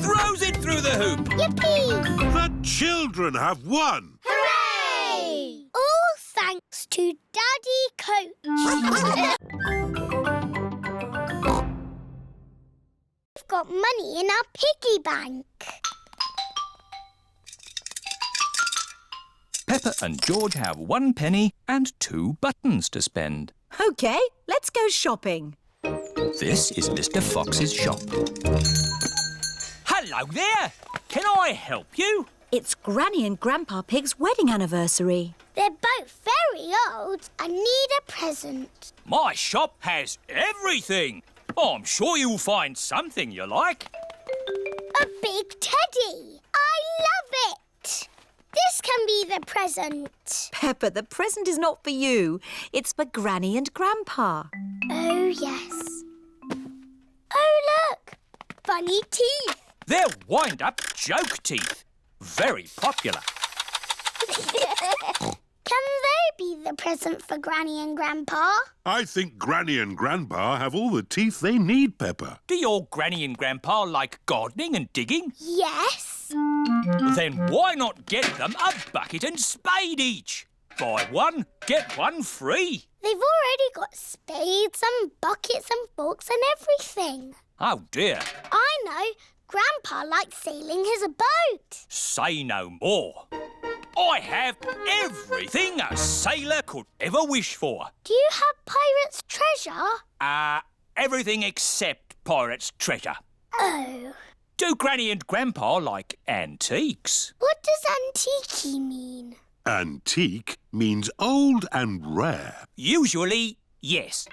throws it through the hoop. Yippee! The children have won. Hooray! All thanks to Daddy Coach. We've got money in our piggy bank. Peppa and George have 1 penny and 2 buttons to spend. OK, let's go shopping. This is Mr. Fox's shop. Hello there! Can I help you? It's Granny and Grandpa Pig's wedding anniversary. They're both very old and need a present. My shop has everything. I'm sure you'll find something you like. A big teddy. I love it. This can be the present. Peppa, the present is not for you. It's for Granny and Grandpa. Oh, yes. Oh, look. Funny teeth. They're wind-up joke teeth. Very popular. Can they be the present for Granny and Grandpa? I think Granny and Grandpa have all the teeth they need, Peppa. Do your Granny and Grandpa like gardening and digging? Yes. Then why not get them a bucket and spade each? Buy one, get one free. They've already got spades and buckets and forks and everything. Oh, dear. I know. Grandpa likes sailing his boat. Say no more. I have everything a sailor could ever wish for. Do you have pirate's treasure? Everything except pirate's treasure. Oh. Do Granny and Grandpa like antiques? What does antique mean? Antique means old and rare. Usually, yes.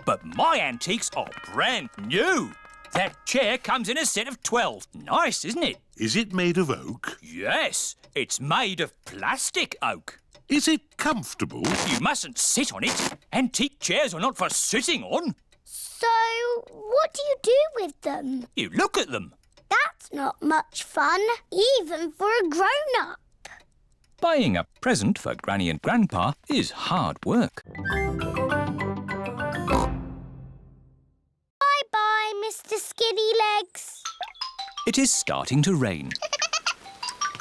But my antiques are brand new. That chair comes in a set of 12. Nice, isn't it? Is it made of oak? Yes, it's made of plastic oak. Is it comfortable? You mustn't sit on it. Antique chairs are not for sitting on. So, what do you do with them? You look at them. That's not much fun, even for a grown-up. Buying a present for Granny and Grandpa is hard work. Bye-bye, Mr. Skinny Legs. It is starting to rain.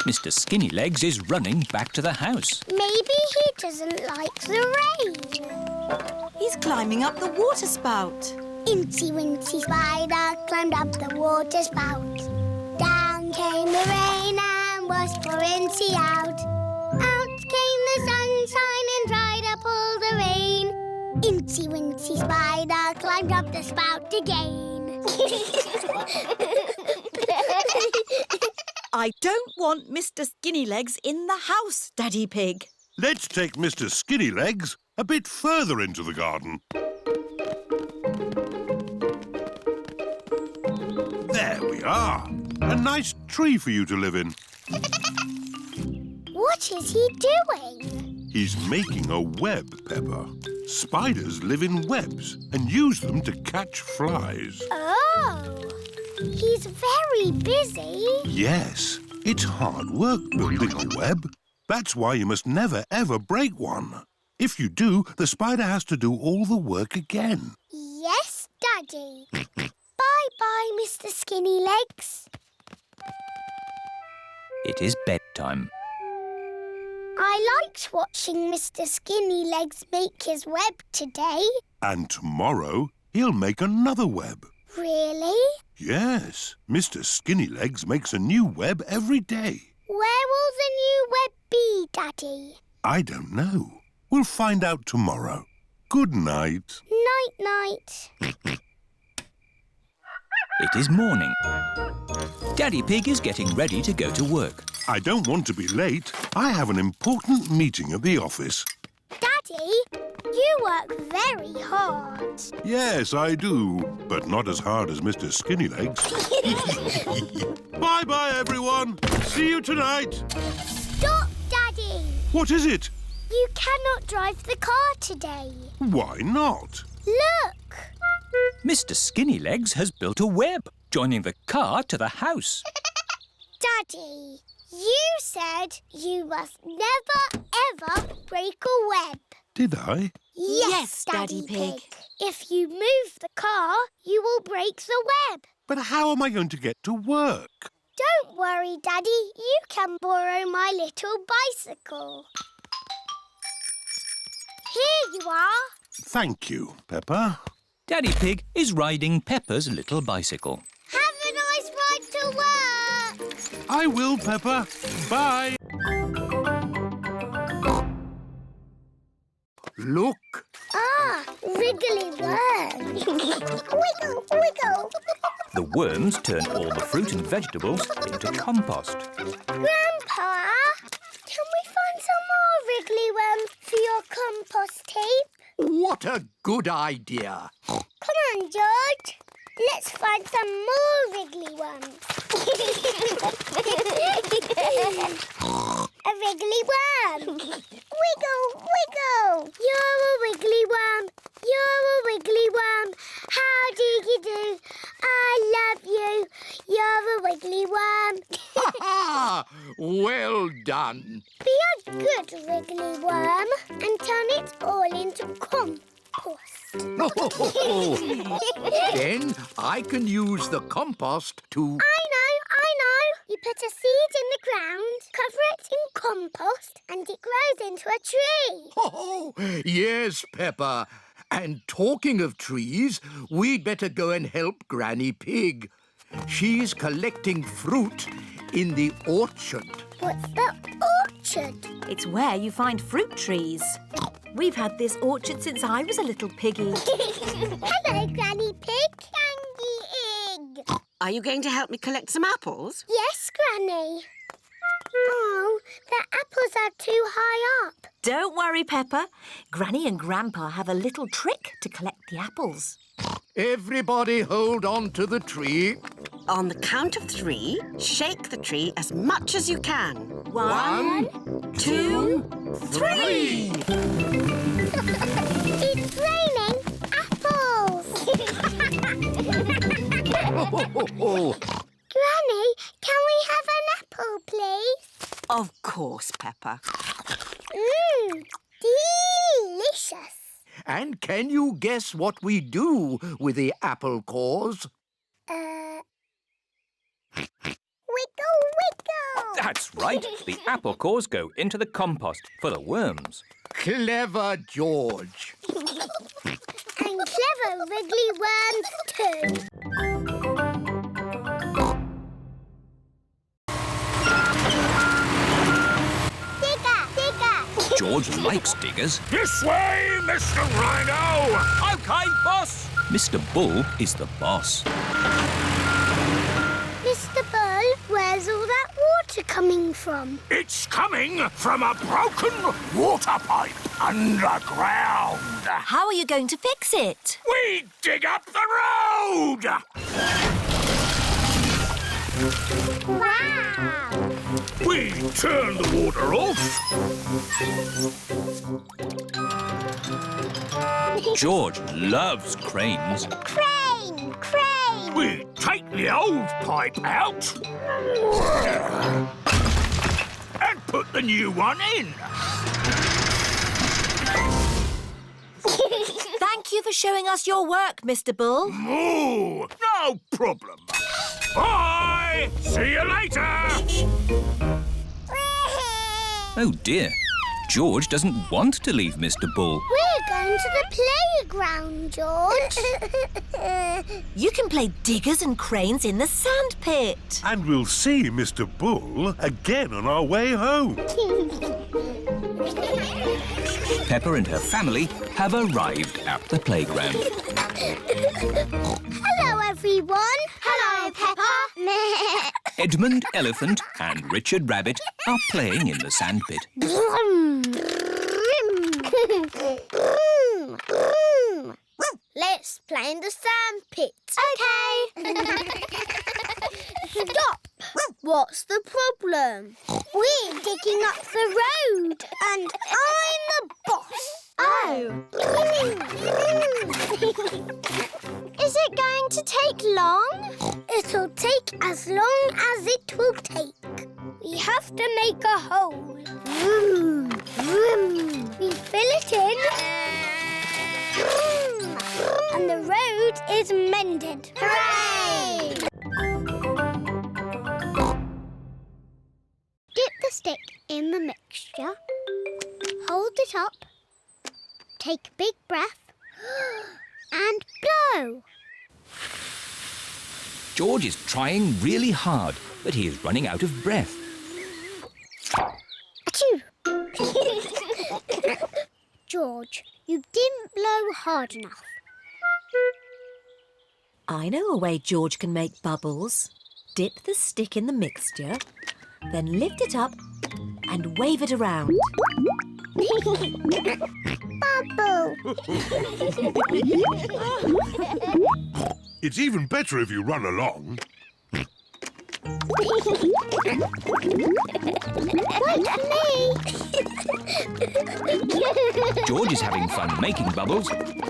Mr. Skinny Legs is running back to the house. Maybe he doesn't like the rain. He's climbing up the water spout. Incy Wincy Spider climbed up the water spout. Down came the rain and washed poor Incy out. Out came the sunshine and dried up all the rain. Incy Wincy Spider climbed up the spout again. I don't want Mr. Skinny Legs in the house, Daddy Pig. Let's take Mr. Skinny Legs a bit further into the garden. There we are. A nice tree for you to live in. What is he doing? He's making a web, Peppa. Spiders live in webs and use them to catch flies. Oh, he's very busy. Yes, it's hard work building a web. That's why you must never, ever break one. If you do, the spider has to do all the work again. Yes, Daddy. Bye-bye, Mr. Skinny Legs. It is bedtime. I liked watching Mr. Skinny Legs make his web today. And tomorrow, he'll make another web. Really? Yes, Mr. Skinny Legs makes a new web every day. Where will the new web be, Daddy? I don't know. We'll find out tomorrow. Good night. Night-night. It is morning. Daddy Pig is getting ready to go to work. I don't want to be late. I have an important meeting at the office. Daddy, you work very hard. Yes, I do, but not as hard as Mr. Skinnylegs. Bye-bye, everyone. See you tonight. Stop, Daddy. What is it? You cannot drive the car today. Why not? Look. Mr. Skinnylegs has built a web, joining the car to the house. Daddy, you said you must never, ever break a web. Did I? Yes, Daddy Pig. If you move the car, you will break the web. But how am I going to get to work? Don't worry, Daddy. You can borrow my little bicycle. Here you are. Thank you, Peppa. Daddy Pig is riding Peppa's little bicycle. Have a nice ride to work. I will, Peppa. Bye. Look. Ah, wriggly worm. Wiggle, wiggle. The worms turn all the fruit and vegetables into compost. Grandpa, can we find some more wriggly worms for your compost heap? What a good idea. Come on, George. Let's find some more wriggly worms. A wriggly worm. Wiggle, wiggle. You're a wiggly worm. You're a wiggly worm. How do you do? I love you. You're a wiggly worm. Ha! Well done. Be a good wiggly worm and turn it all into compost. Then I can use the compost to... I know. You put a seed in the ground, cover it in compost, and it grows into a tree. Oh, yes, Peppa. And talking of trees, we'd better go and help Granny Pig. She's collecting fruit in the orchard. What's the orchard? It's where you find fruit trees. We've had this orchard since I was a little piggy. Hello, Granny Pig. Candy egg. Are you going to help me collect some apples? Yes, Granny. Oh, the apples are too high up. Don't worry, Peppa. Granny and Grandpa have a little trick to collect the apples. Everybody hold on to the tree. On the count of 3, shake the tree as much as you can. 1, 2, 3. It's raining apples. Granny, can we have an apple, please? Of course, Peppa. Delicious. And can you guess what we do with the apple cores? Wiggle, wiggle. That's right. The apple cores go into the compost for the worms. Clever George. And clever wriggly worms too. George likes diggers. This way, Mr. Rhino! OK, boss. Mr. Bull is the boss. Mr. Bull, where's all that water coming from? It's coming from a broken water pipe underground. How are you going to fix it? We dig up the road! Wow! We turn the water off. George loves cranes. Crane! Crane! We take the old pipe out and put the new one in. Thank you for showing us your work, Mr. Bull. Moo! No problem. Bye! See you later! Oh dear. George doesn't want to leave Mr. Bull. We're going to the playground, George. You can play diggers and cranes in the sand pit. And we'll see Mr. Bull again on our way home. Peppa and her family have arrived at the playground. Hello, everyone. Hello, Peppa. Edmund Elephant and Richard Rabbit are playing in the sandpit. Let's play in the sandpit. OK. Stop. What's the problem? We're digging up the road and I'm the boss. Oh. Is it going to take long? It'll take as long as it will take. We have to make a hole. Vroom, vroom. We fill it in. And the road is mended. Hooray! Dip the stick in the mixture. Hold it up. Take a big breath. And blow. George is trying really hard, but he is running out of breath. Achoo! George, you didn't blow hard enough. I know a way George can make bubbles. Dip the stick in the mixture, then lift it up and wave it around. Bubble! It's even better if you run along. Wait for me! George is having fun making bubbles, and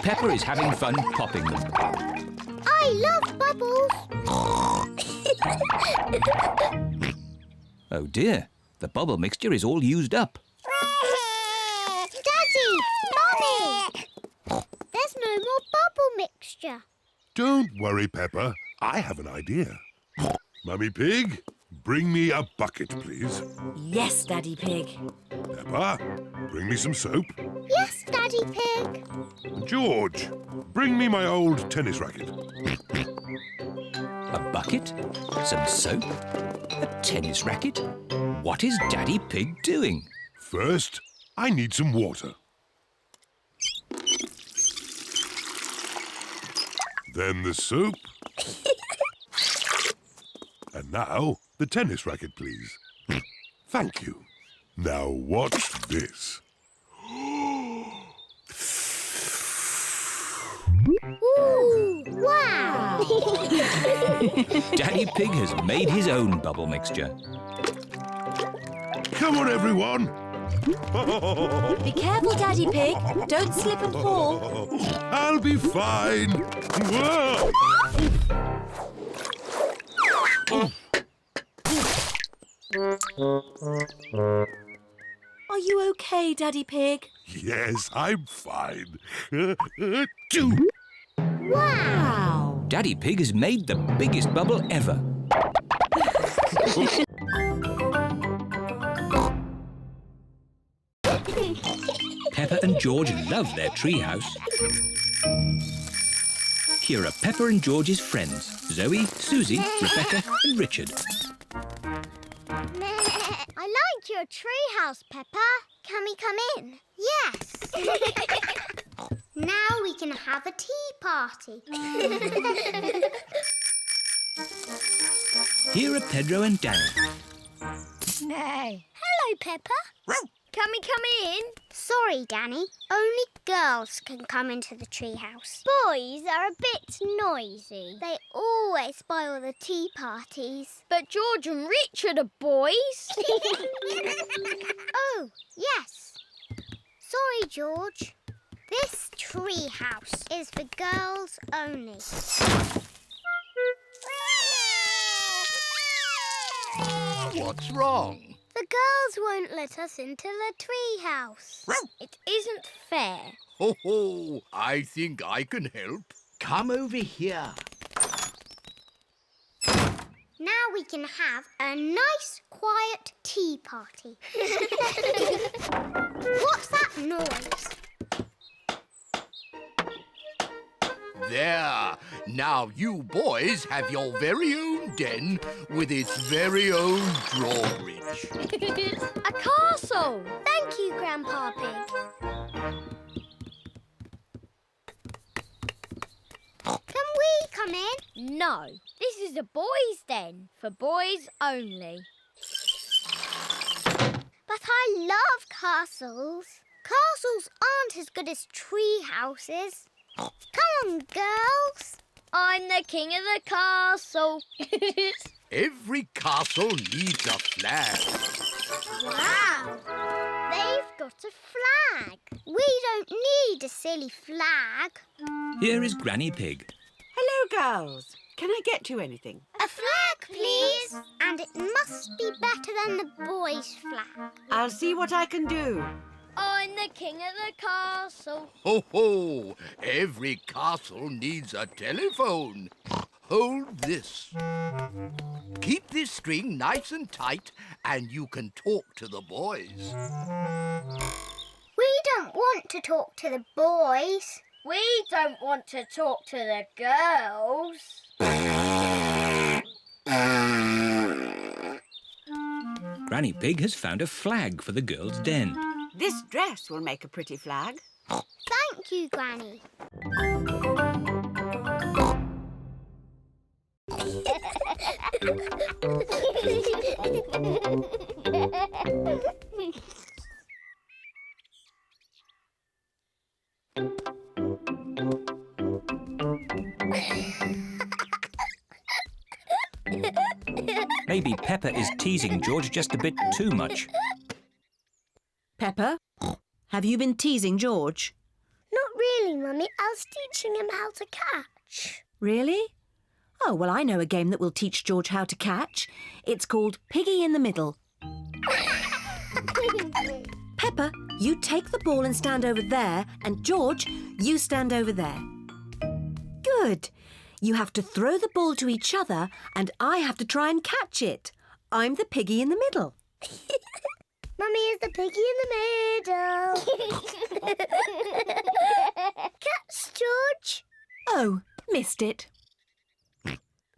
Peppa is having fun popping them. I love bubbles! Oh dear, the bubble mixture is all used up. Daddy! Mummy! There's no more bubble mixture. Don't worry, Peppa. I have an idea. Mummy Pig, bring me a bucket, please. Yes, Daddy Pig. Peppa, bring me some soap. Yes, Daddy Pig. George, bring me my old tennis racket. A bucket? Some soap? A tennis racket? What is Daddy Pig doing? First, I need some water. Then the soap. And now, the tennis racket, please. Thank you. Now watch this. Ooh, wow! Daddy Pig has made his own bubble mixture. Come on, everyone. Be careful, Daddy Pig. Don't slip and fall. I'll be fine. Whoa! Are you okay, Daddy Pig? Yes, I'm fine. Wow! Daddy Pig has made the biggest bubble ever. Peppa and George love their treehouse. Here are Peppa and George's friends, Zoe, Suzy, Rebecca and Richard. I like your treehouse, Peppa. Can we come in? Yes. Now we can have a tea party. Here are Pedro and Danny. Nay. Hello, Peppa. Can we come in? Sorry, Danny. Only girls can come into the treehouse. Boys are a bit noisy. They always spoil the tea parties. But George and Richard are boys. Oh, yes. Sorry, George. This treehouse is for girls only. What's wrong? The girls won't let us into the treehouse. It isn't fair. Ho ho! I think I can help. Come over here. Now we can have a nice, quiet tea party. What's that noise? There. Now you boys have your very own den with its very own drawbridge. A castle! Thank you, Grandpa Pig. Can we come in? No, this is a boys' den, for boys only. But I love castles. Castles aren't as good as tree houses. Come on, girls. I'm the king of the castle. Every castle needs a flag. Wow! They've got a flag. We don't need a silly flag. Here is Granny Pig. Hello, girls. Can I get you anything? A flag, please. And it must be better than the boys' flag. I'll see what I can do. I'm the king of the castle. Ho, ho! Every castle needs a telephone. Hold this. Keep this string nice and tight and you can talk to the boys. We don't want to talk to the boys. We don't want to talk to the girls. Granny Pig has found a flag for the girls' den. This dress will make a pretty flag. Thank you, Granny. Maybe Peppa is teasing George just a bit too much. Peppa, have you been teasing George? Not really, Mummy. I was teaching him how to catch. Really? Oh, well, I know a game that will teach George how to catch. It's called Piggy in the Middle. Peppa, you take the ball and stand over there, and George, you stand over there. Good. You have to throw the ball to each other, and I have to try and catch it. I'm the piggy in the middle. Mummy is the piggy in the middle. Catch, George. Oh, missed it.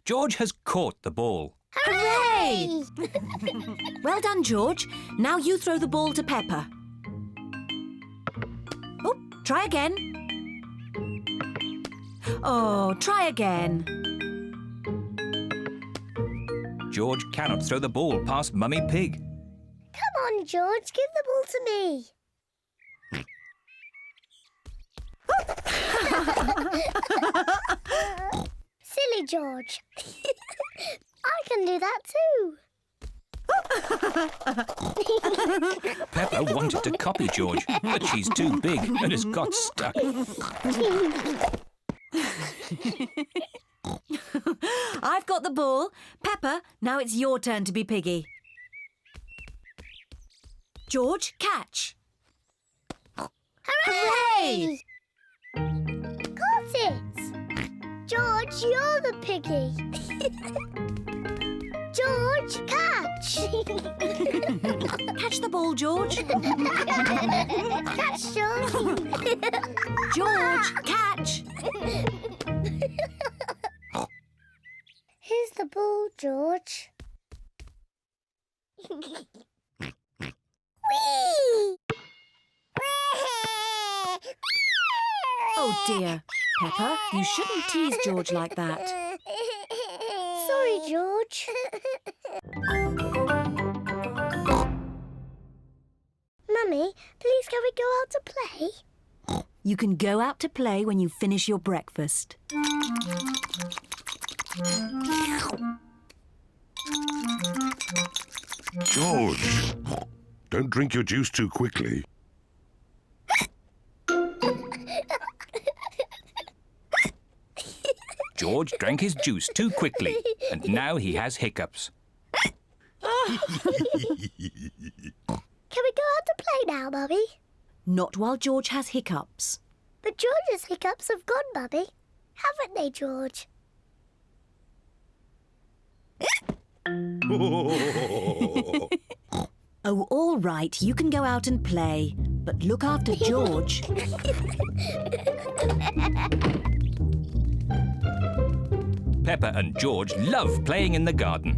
George has caught the ball. Hooray! Well done, George. Now you throw the ball to Peppa. Oh, try again. Oh, try again. George cannot throw the ball past Mummy Pig. Come on, George. Give the ball to me. Silly George. I can do that too. Peppa wanted to copy George, but she's too big and has got stuck. I've got the ball. Peppa, now it's your turn to be piggy. George, catch. Hooray! Got it. George, you're the piggy. George, catch. Catch the ball, George. Catch, George. George, catch. Here's the ball, George. Whee! Oh dear. Peppa, you shouldn't tease George like that. Sorry, George. Mummy, please can we go out to play? You can go out to play when you finish your breakfast. George, don't drink your juice too quickly. George drank his juice too quickly, and now he has hiccups. Can we go out to play now, Mummy? Not while George has hiccups. But George's hiccups have gone, Mummy. Haven't they, George? Oh, all right, you can go out and play, but look after George. Peppa and George love playing in the garden.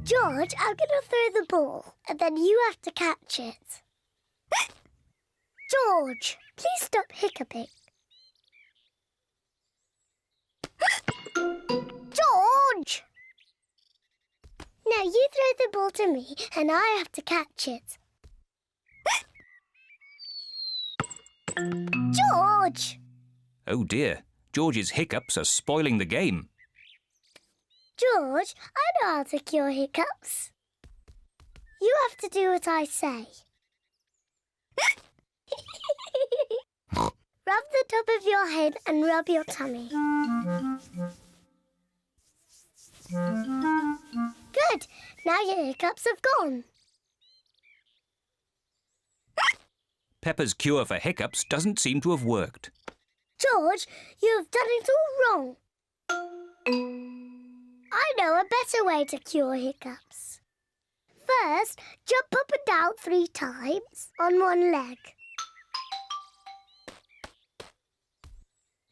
George, I'm going to throw the ball, and then you have to catch it. George, please stop hiccuping. George! Now you throw the ball to me, and I have to catch it. George! Oh dear, George's hiccups are spoiling the game. George, I know how to cure hiccups. You have to do what I say. Rub the top of your head and rub your tummy. Good. Now your hiccups have gone. Peppa's cure for hiccups doesn't seem to have worked. George, you have done it all wrong. I know a better way to cure hiccups. First, jump up and down 3 times on one leg.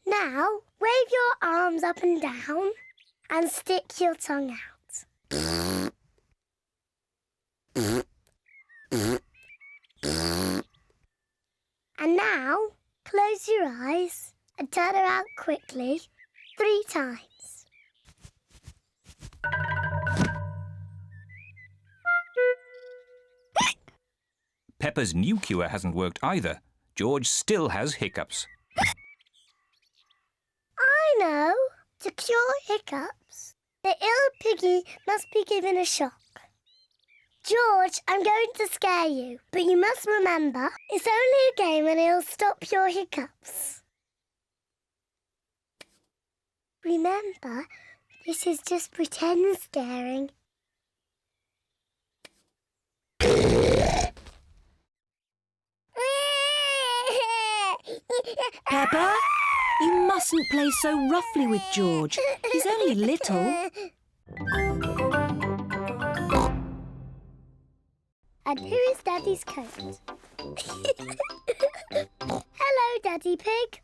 Now, wave your arms up and down and stick your tongue out. And now, close your eyes and turn around quickly 3 times. Peppa's new cure hasn't worked either. George still has hiccups. I know. To cure hiccups, the ill piggy must be given a shock. George, I'm going to scare you, but you must remember, it's only a game and it'll stop your hiccups. Remember, this is just pretend scaring. Peppa, you mustn't play so roughly with George. He's only little. And here is Daddy's coat. Hello, Daddy Pig.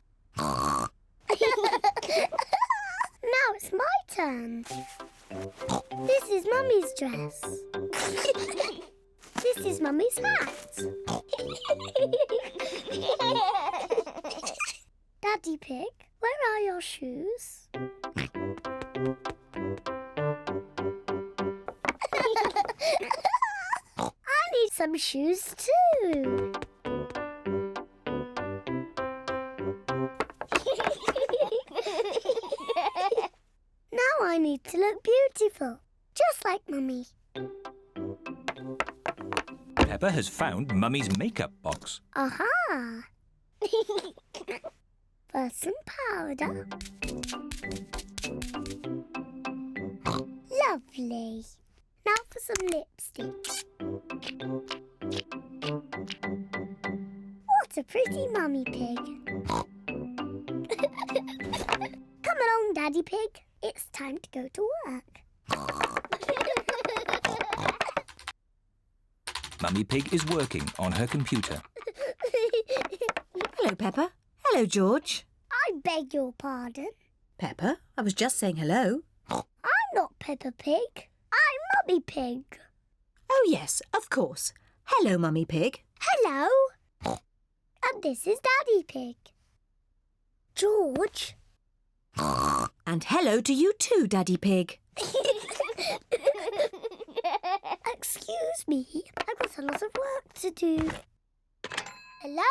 Now it's my turn. This is Mummy's dress. This is Mummy's hat. Daddy Pig, where are your shoes? I need some shoes too. Now I need to look beautiful, just like Mummy. Peppa has found Mummy's makeup box. Aha! First some powder. Lovely. Now for some lipstick. What a pretty Mummy Pig. Come along, Daddy Pig. It's time to go to work. Mummy Pig is working on her computer. Hello, Peppa. Hello, George. I beg your pardon. Peppa, I was just saying hello. I'm not Peppa Pig. I'm Mummy Pig. Oh, yes, of course. Hello, Mummy Pig. Hello. And this is Daddy Pig. George. And hello to you too, Daddy Pig. Excuse me, I've got a lot of work to do. Hello?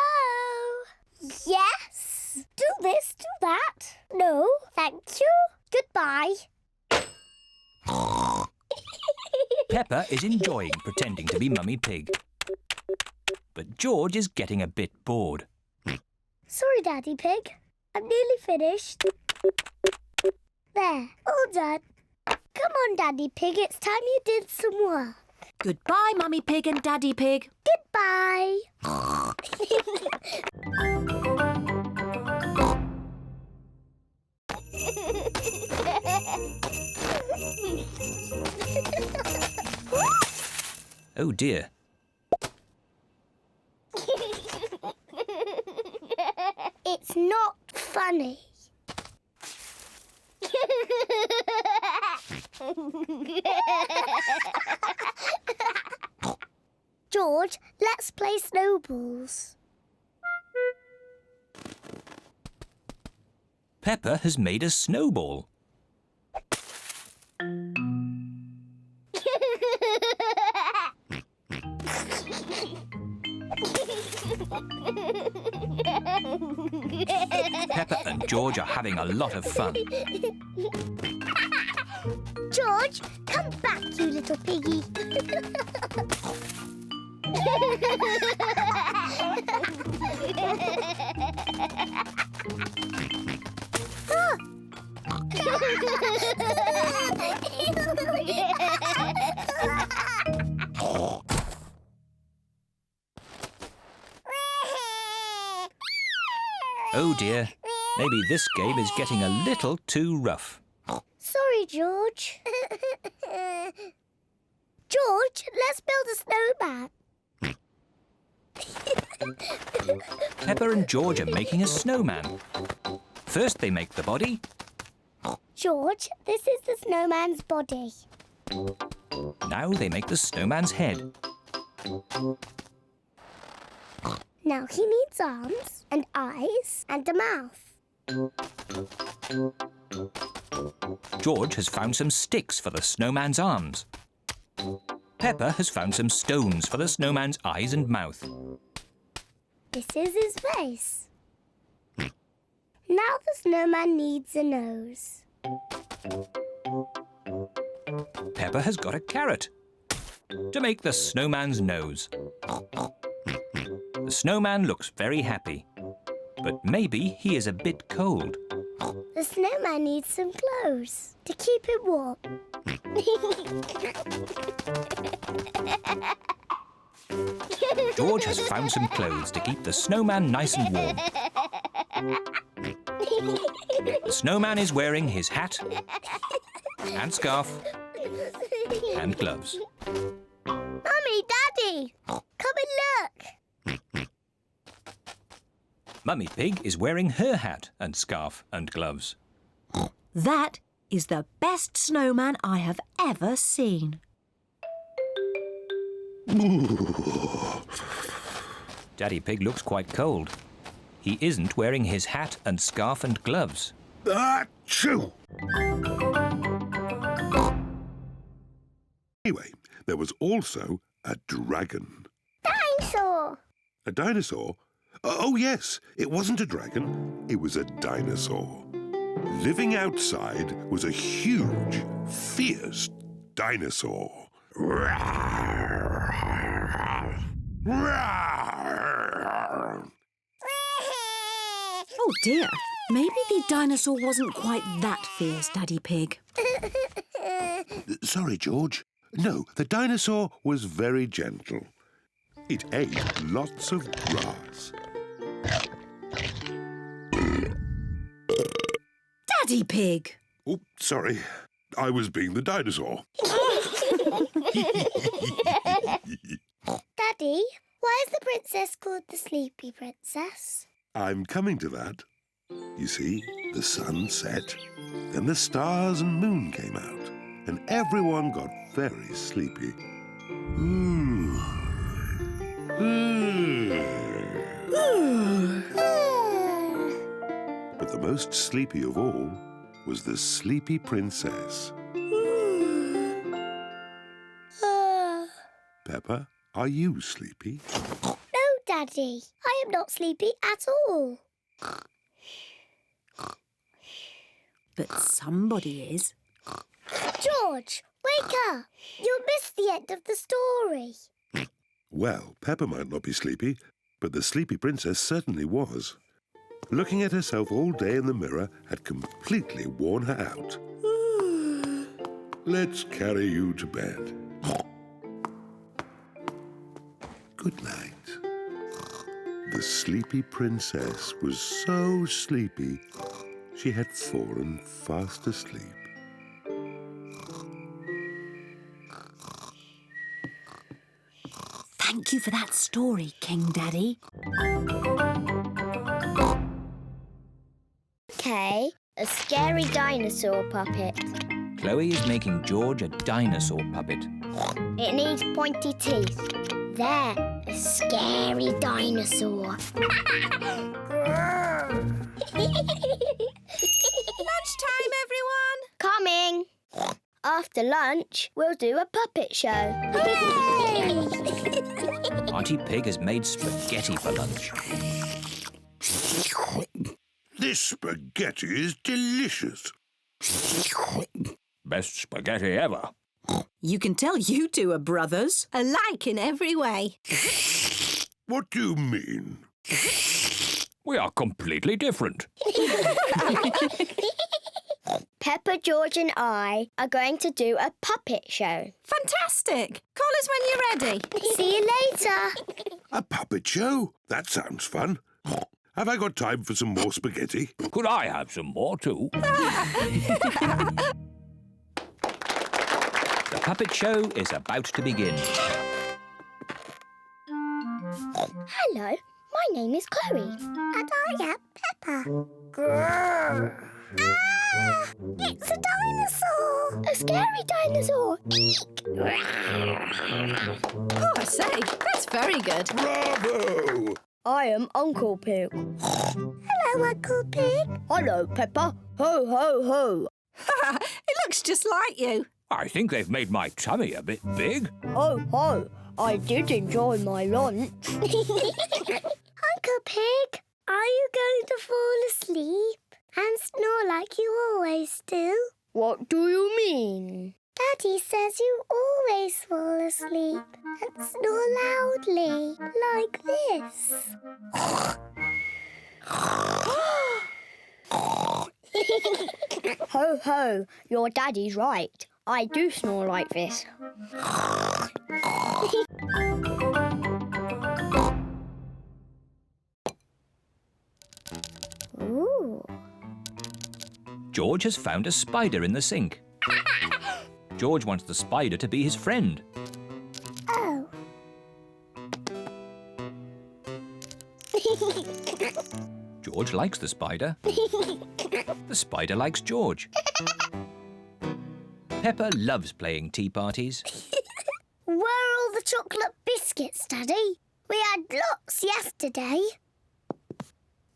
Yes? Do this, do that. No, thank you. Goodbye. Peppa is enjoying pretending to be Mummy Pig. But George is getting a bit bored. Sorry, Daddy Pig. I'm nearly finished. There, all done. Come on, Daddy Pig, it's time you did some work. Goodbye, Mummy Pig and Daddy Pig. Goodbye. Oh dear. It's not funny. George, let's play snowballs. Peppa has made a snowball. Peppa and George are having a lot of fun. George, come back, you little piggy. Oh dear, maybe this game is getting a little too rough. Sorry, George. George, let's build a snowman. Peppa and George are making a snowman. First they make the body. George, this is the snowman's body. Now they make the snowman's head. Now he needs arms and eyes and a mouth. George has found some sticks for the snowman's arms. Peppa has found some stones for the snowman's eyes and mouth. This is his face. Now the snowman needs a nose. Peppa has got a carrot to make the snowman's nose. The snowman looks very happy, but maybe he is a bit cold. The snowman needs some clothes to keep it warm. George has found some clothes to keep the snowman nice and warm. The snowman is wearing his hat and scarf and gloves. Mummy, Daddy, come and look. Mummy Pig is wearing her hat and scarf and gloves. That is the best snowman I have ever seen. Daddy Pig looks quite cold. He isn't wearing his hat and scarf and gloves. Achoo! Anyway, there was also a dragon. Dinosaur! A dinosaur? Oh, yes, it wasn't a dragon. It was a dinosaur. Living outside was a huge, fierce dinosaur. Oh dear, maybe the dinosaur wasn't quite that fierce, Daddy Pig. Sorry, George. No, the dinosaur was very gentle. It ate lots of grass. Daddy Pig! Oh, sorry. I was being the dinosaur. Daddy, why is the princess called the Sleepy Princess? I'm coming to that. You see, the sun set, then the stars and moon came out, and everyone got very sleepy. But the most sleepy of all was the Sleepy Princess. Peppa, are you sleepy? No, Daddy. I am not sleepy at all. But somebody is. George, wake up. You'll miss the end of the story. Well, Peppa might not be sleepy, but the Sleepy Princess certainly was. Looking at herself all day in the mirror had completely worn her out. Let's carry you to bed. Good night. The Sleepy Princess was so sleepy, she had fallen fast asleep. Thank you for that story, King Daddy. OK, a scary dinosaur puppet. Chloe is making George a dinosaur puppet. It needs pointy teeth. There, a scary dinosaur. Lunchtime, everyone! Coming. After lunch, we'll do a puppet show. Hooray! Auntie Pig has made spaghetti for lunch. This spaghetti is delicious. Best spaghetti ever. You can tell you two are brothers. Alike in every way. What do you mean? We are completely different. Peppa, George and I are going to do a puppet show. Fantastic! Call us when you're ready. See you later. A puppet show? That sounds fun. Have I got time for some more spaghetti? Could I have some more too? The puppet show is about to begin. Hello, my name is Chloe. And I am Peppa. Grrr. Ah! It's a dinosaur! A scary dinosaur! Oh, I say, that's very good. Bravo! I am Uncle Pig. Hello, Uncle Pig. Hello, Peppa. Ho, ho, ho. It looks just like you. I think they've made my tummy a bit big. Ho, ho. I did enjoy my lunch. Uncle Pig, are you going to fall asleep and snore like you always do? What do you mean? Daddy says you always fall asleep and snore loudly, like this. Ho, ho, your daddy's right. I do snore like this. Ooh. George has found a spider in the sink. George wants the spider to be his friend. Oh. George likes the spider. The spider likes George. Peppa loves playing tea parties. Where are all the chocolate biscuits, Daddy? We had lots yesterday.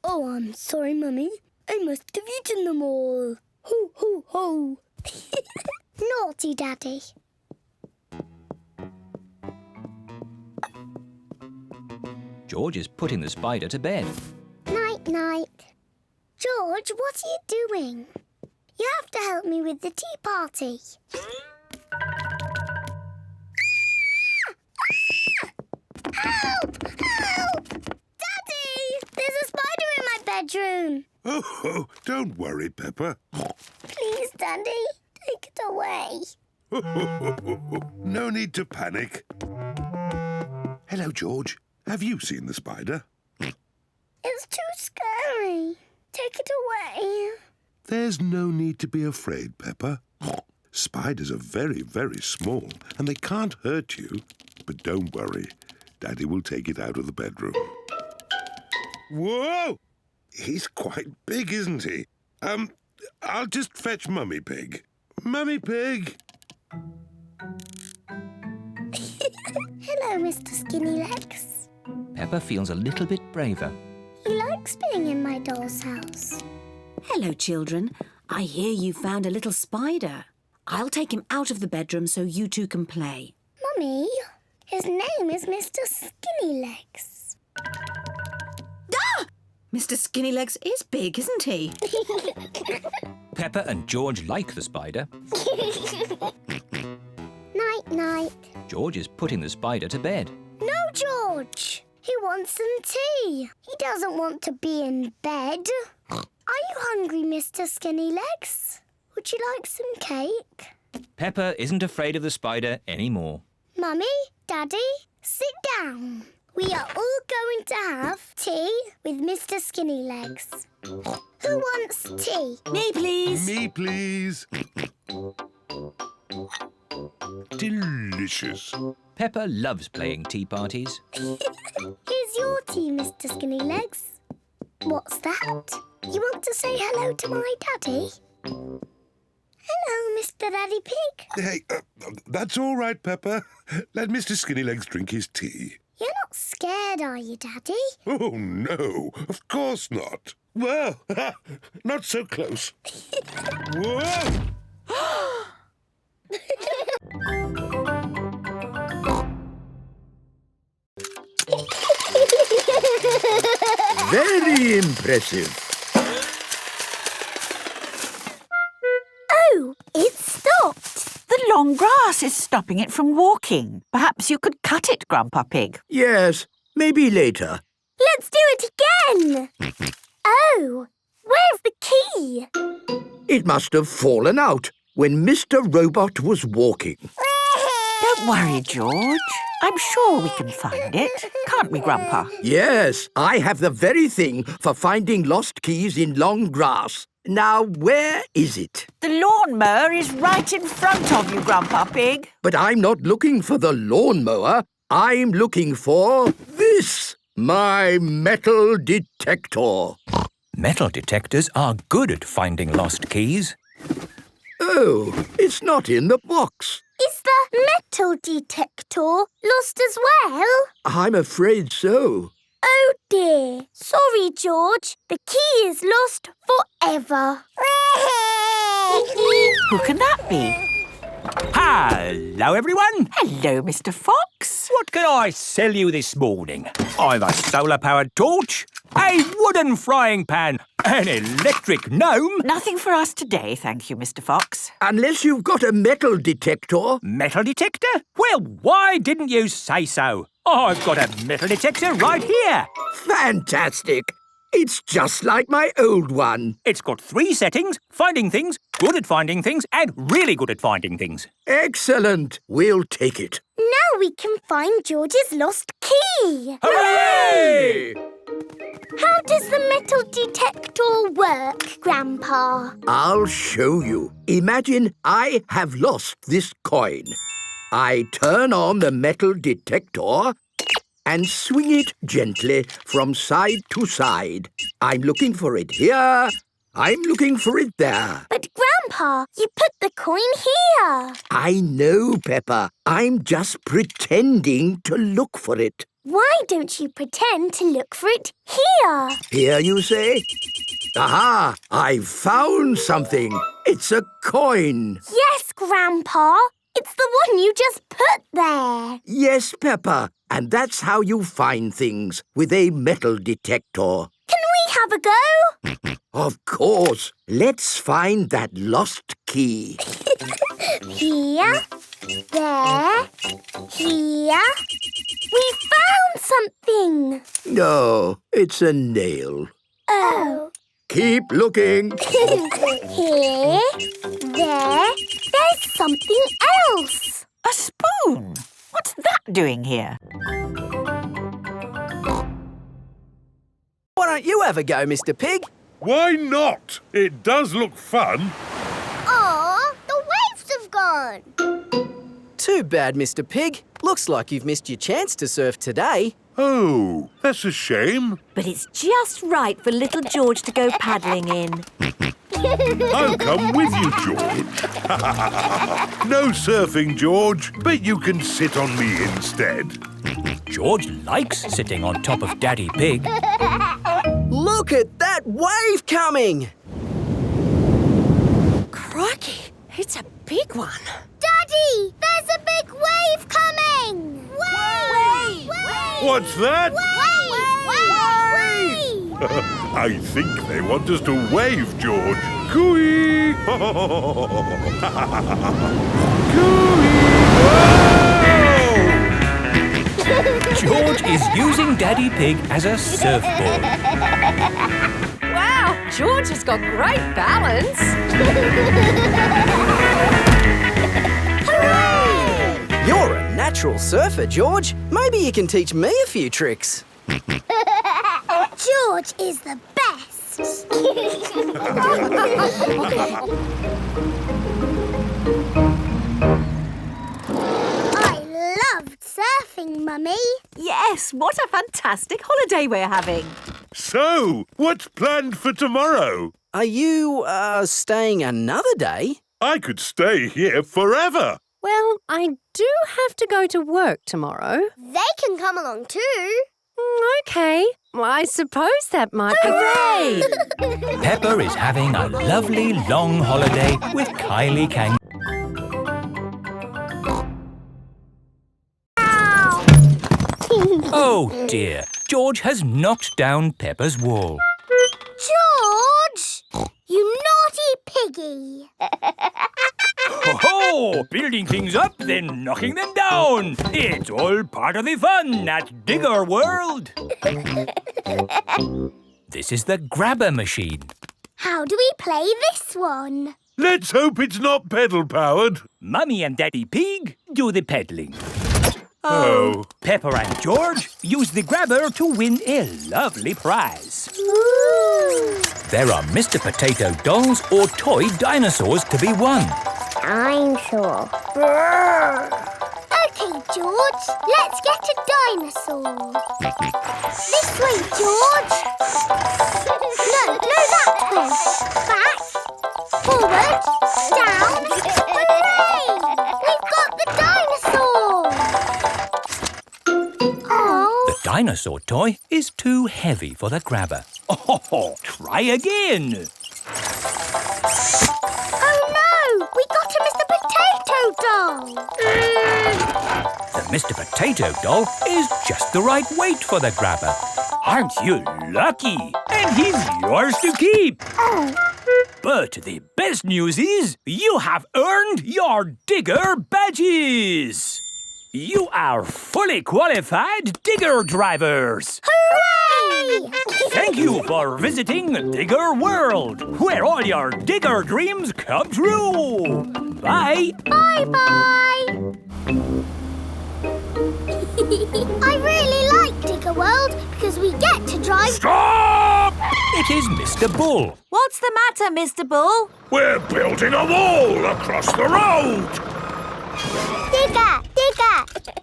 Oh, I'm sorry, Mummy. I must have eaten them all. Ho, ho, ho. Naughty Daddy. George is putting the spider to bed. Night, night. George, what are you doing? You have to help me with the tea party. Help! Help! Daddy! There's a spider in my bedroom. Oh, don't worry, Peppa. Please, Daddy, take it away. No need to panic. Hello, George. Have you seen the spider? It's too scary. Take it away. There's no need to be afraid, Peppa. Spiders are very, very small and they can't hurt you. But don't worry. Daddy will take it out of the bedroom. Whoa! He's quite big, isn't he? I'll just fetch Mummy Pig. Mummy Pig! Hello, Mr. Skinny Legs. Peppa feels a little bit braver. He likes being in my doll's house. Hello, children. I hear you found a little spider. I'll take him out of the bedroom so you two can play. Mummy, his name is Mr. Skinny Legs. Ah! Mr. Skinny Legs is big, isn't he? Peppa and George like the spider. Night, night. George is putting the spider to bed. No, George. He wants some tea. He doesn't want to be in bed. Are you hungry, Mr. Skinny Legs? Would you like some cake? Peppa isn't afraid of the spider anymore. Mummy, Daddy, sit down. We are all going to have tea with Mr. Skinny Legs. Who wants tea? Me, please. Me, please. Delicious. Peppa loves playing tea parties. Here's your tea, Mr. Skinny Legs. What's that? You want to say hello to my daddy? Hello, Mr. Mr. Daddy Pig. Hey, that's all right, Peppa. Let Mr. Skinnylegs drink his tea. You're not scared, are you, Daddy? Oh, no, of course not. Well, not so close. Whoa! Very impressive. Oh, it stopped. The long grass is stopping it from walking. Perhaps you could cut it, Grandpa Pig. Yes, maybe later. Let's do it again. Oh, where's the key? It must have fallen out when Mr. Robot was walking. Don't worry, George. I'm sure we can find it. Can't we, Grandpa? Yes, I have the very thing for finding lost keys in long grass. Now, where is it? The lawnmower is right in front of you, Grandpa Pig. But I'm not looking for the lawnmower. I'm looking for this, my metal detector. Metal detectors are good at finding lost keys. Oh, it's not in the box. Is the metal detector lost as well? I'm afraid so. Oh dear. Sorry, George. The key is lost forever. Who can that be? Hello, everyone. Hello, Mr. Fox. What can I sell you this morning? I've a solar-powered torch, a wooden frying pan, an electric gnome. Nothing for us today, thank you, Mr. Fox. Unless you've got a metal detector. Metal detector? Well, why didn't you say so? I've got a metal detector right here. Fantastic. It's just like my old one. It's got 3 settings: finding things, good at finding things, and really good at finding things. Excellent. We'll take it. Now we can find George's lost key. Hooray! How does the metal detector work, Grandpa? I'll show you. Imagine I have lost this coin. I turn on the metal detector and swing it gently from side to side. I'm looking for it here. I'm looking for it there. But, Grandpa, you put the coin here. I know, Peppa. I'm just pretending to look for it. Why don't you pretend to look for it here? Here, you say? Aha! I've found something. It's a coin. Yes, Grandpa. It's the one you just put there. Yes, Peppa. And that's how you find things, with a metal detector. Can we have a go? Of course. Let's find that lost key. Here, there, here. We found something. No, it's a nail. Oh. Keep looking. Here, there. There's something else. A spoon. What's that doing here? Why don't you have a go, Mr. Pig? Why not? It does look fun. Aw, the waves have gone. Too bad, Mr. Pig. Looks like you've missed your chance to surf today. Oh, that's a shame. But it's just right for little George to go paddling in. I'll come with you, George. No surfing, George, but you can sit on me instead. George likes sitting on top of Daddy Pig. Look at that wave coming! Crikey, it's a big one. Daddy, there's a big wave coming. Wave! What's that? Wave! I think they want us to wave, George. Cooey! George is using Daddy Pig as a surfboard. Wow, George has got great balance. Hooray! You're a natural surfer, George. Maybe you can teach me a few tricks. George is the best. I loved surfing, Mummy. Yes, what a fantastic holiday we're having. So, what's planned for tomorrow? Are you, staying another day? I could stay here forever. Well, I do have to go to work tomorrow. They can come along too. OK. Well, I suppose that might be... Hooray! Peppa is having a lovely long holiday with Kylie Kangaroo. Oh dear, George has knocked down Peppa's wall. George! You naughty piggy! Ho-ho! Building things up, then knocking them down. It's all part of the fun at Digger World. This is the grabber machine. How do we play this one? Let's hope it's not pedal-powered. Mummy and Daddy Pig do the peddling. Oh. Peppa and George use the grabber to win a lovely prize. Ooh. There are Mr. Potato dolls or toy dinosaurs to be won. Dinosaur. OK, George, let's get a dinosaur. This way, George. No, that way. Back, forward, down. Hooray! We've got the dinosaur. Oh. The dinosaur toy is too heavy for the grabber. Oh, try again. Oh no! We got a Mr. Potato doll! The Mr. Potato doll is just the right weight for the grabber. Aren't you lucky? And he's yours to keep. Oh. But the best news is you have earned your Digger badges. You are fully qualified digger drivers. Hooray! Thank you for visiting Digger World, where all your digger dreams come true. Bye. Bye-bye. I really like Digger World because we get to drive... Stop! It is Mr. Bull. What's the matter, Mr. Bull? We're building a wall across the road. Digger!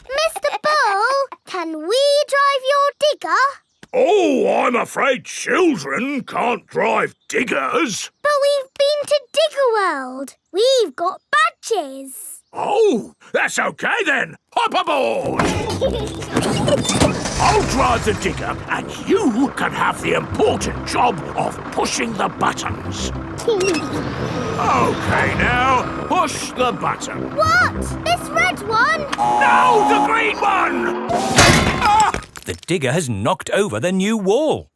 Mr. Bull, can we drive your digger? Oh, I'm afraid children can't drive diggers. But we've been to Digger World. We've got badges. Oh, that's OK then. Hop aboard. I'll drive the digger and you can have the important job of pushing the buttons. OK now, push the button. What? This red one? No, the green one! Ah! The digger has knocked over the new wall.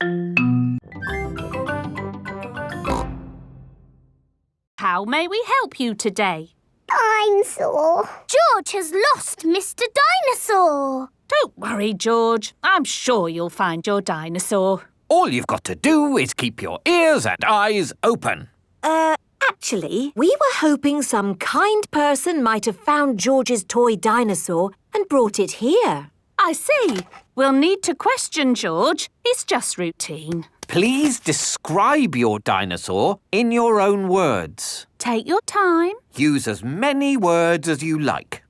How may we help you today? Dinosaur. George has lost Mr. Dinosaur. Don't worry, George. I'm sure you'll find your dinosaur. All you've got to do is keep your ears and eyes open. Actually, we were hoping some kind person might have found George's toy dinosaur and brought it here. I see. We'll need to question George. It's just routine. Please describe your dinosaur in your own words. Take your time. Use as many words as you like.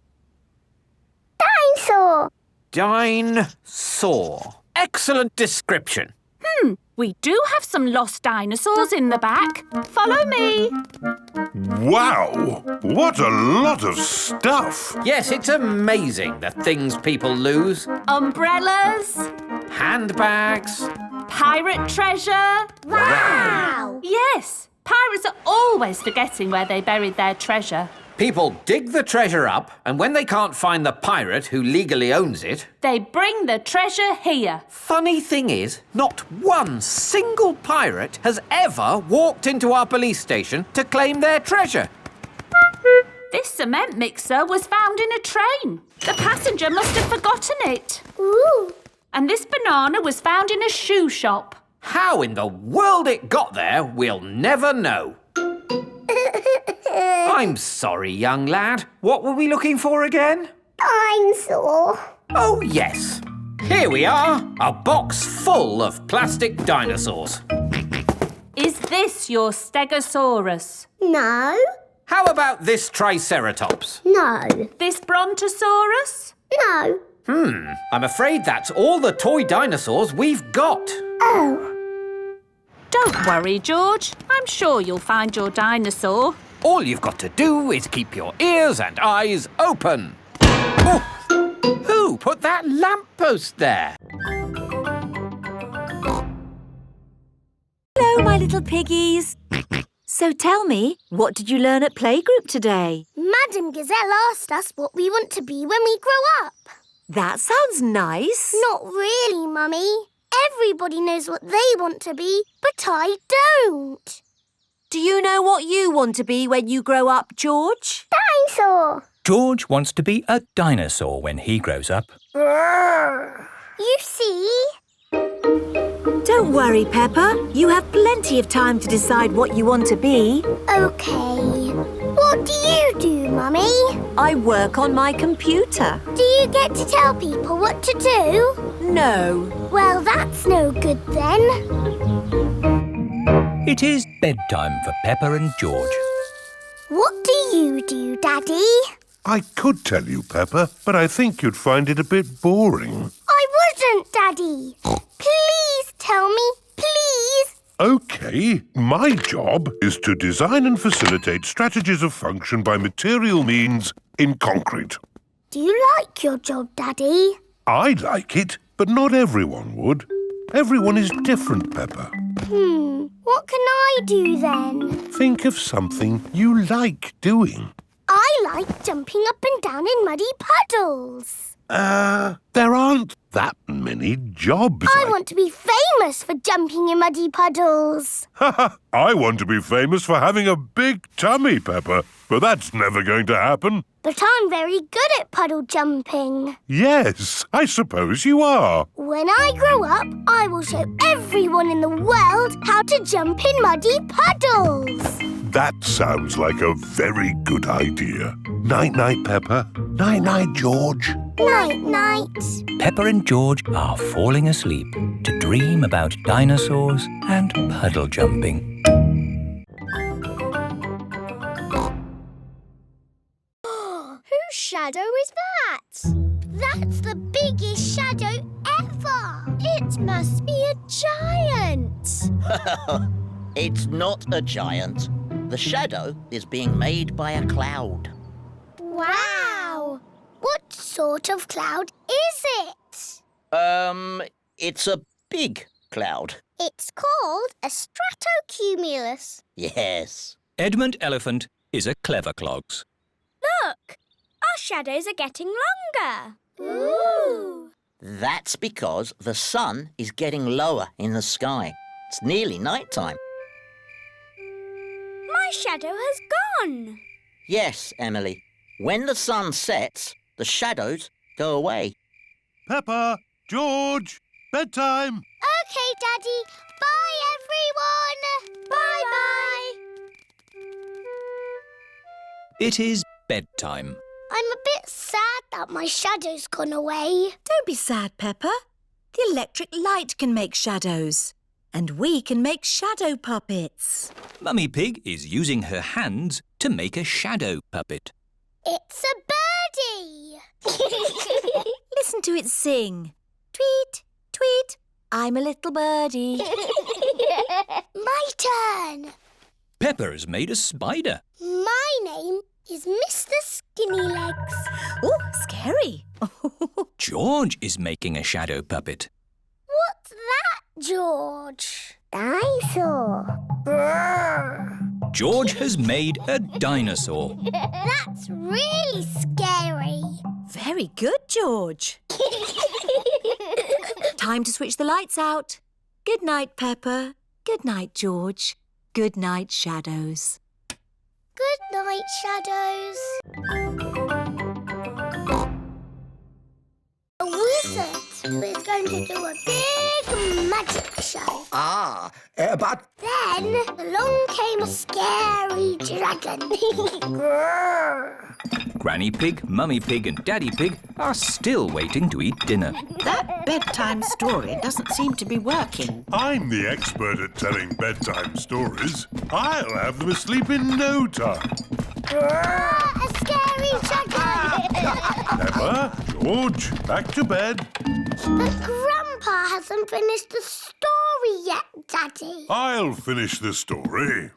Dinosaur. Dinosaur. Excellent description. We do have some lost dinosaurs in the back. Follow me. Wow! What a lot of stuff! Yes, it's amazing the things people lose. Umbrellas. Handbags. Pirate treasure. Wow! Yes, pirates are always forgetting where they buried their treasure. People dig the treasure up, and when they can't find the pirate who legally owns it... They bring the treasure here. Funny thing is, not one single pirate has ever walked into our police station to claim their treasure. This cement mixer was found in a train. The passenger must have forgotten it. Ooh. And this banana was found in a shoe shop. How in the world it got there, we'll never know. I'm sorry, young lad. What were we looking for again? Dinosaur. Oh, yes. Here we are, a box full of plastic dinosaurs. Is this your Stegosaurus? No. How about this Triceratops? No. This Brontosaurus? No. I'm afraid that's all the toy dinosaurs we've got. Oh. Don't worry, George. I'm sure you'll find your dinosaur. All you've got to do is keep your ears and eyes open. Oh, who put that lamppost there? Hello, my little piggies. So tell me, what did you learn at playgroup today? Madam Gazelle asked us what we want to be when we grow up. That sounds nice. Not really, Mummy. Everybody knows what they want to be, but I don't. Do you know what you want to be when you grow up, George? Dinosaur. George wants to be a dinosaur when he grows up. You see? Don't worry, Peppa. You have plenty of time to decide what you want to be. OK. What do you do, Mummy? I work on my computer. Do you get to tell people what to do? No. Well, that's no good then. It is bedtime for Peppa and George. What do you do, Daddy? I could tell you, Peppa, but I think you'd find it a bit boring. I wouldn't, Daddy. Please tell me, please. OK, my job is to design and facilitate strategies of function by material means in concrete. Do you like your job, Daddy? I like it, but not everyone would. Everyone is different, Peppa. What can I do then? Think of something you like doing. I like jumping up and down in muddy puddles. There aren't that many jobs. I want to be famous for jumping in muddy puddles. I want to be famous for having a big tummy, Peppa, but that's never going to happen. But I'm very good at puddle jumping. Yes, I suppose you are. When I grow up, I will show everyone in the world how to jump in muddy puddles. That sounds like a very good idea. Night-night, Peppa. Night-night, George. Night-night. Peppa and George are falling asleep to dream about dinosaurs and puddle jumping. Whose shadow is that? That's the biggest shadow ever. It must be a giant. It's not a giant. The shadow is being made by a cloud. Wow. What sort of cloud is it? It's a big cloud. It's called a stratocumulus. Yes. Edmund Elephant is a clever clogs. Look, our shadows are getting longer. Ooh. That's because the sun is getting lower in the sky. It's nearly night time. My shadow has gone. Yes, Emily. When the sun sets, the shadows go away. Peppa, George, bedtime. OK, Daddy. Bye, everyone. Bye-bye. It is bedtime. I'm a bit sad that my shadow's gone away. Don't be sad, Peppa. The electric light can make shadows. And we can make shadow puppets. Mummy Pig is using her hands to make a shadow puppet. It's a birdie. Listen to it sing. Tweet, tweet, I'm a little birdie. My turn. Peppa has made a spider. My name is Mr. Skinny Legs. Oh, scary. George is making a shadow puppet. What's that, George? Dinosaur. Brrr. George has made a dinosaur. That's really scary. Very good, George. Time to switch the lights out. Good night, Peppa. Good night, George. Good night, shadows. Good night, shadows. A wizard who is going to do a big magic show. But... Then along came a scary dragon. Grrr. Granny Pig, Mummy Pig and Daddy Pig are still waiting to eat dinner. That bedtime story doesn't seem to be working. I'm the expert at telling bedtime stories. I'll have them asleep in no time. A scary dragon. Peppa, George, back to bed. But Grandpa hasn't finished the story yet, Daddy. I'll finish the story.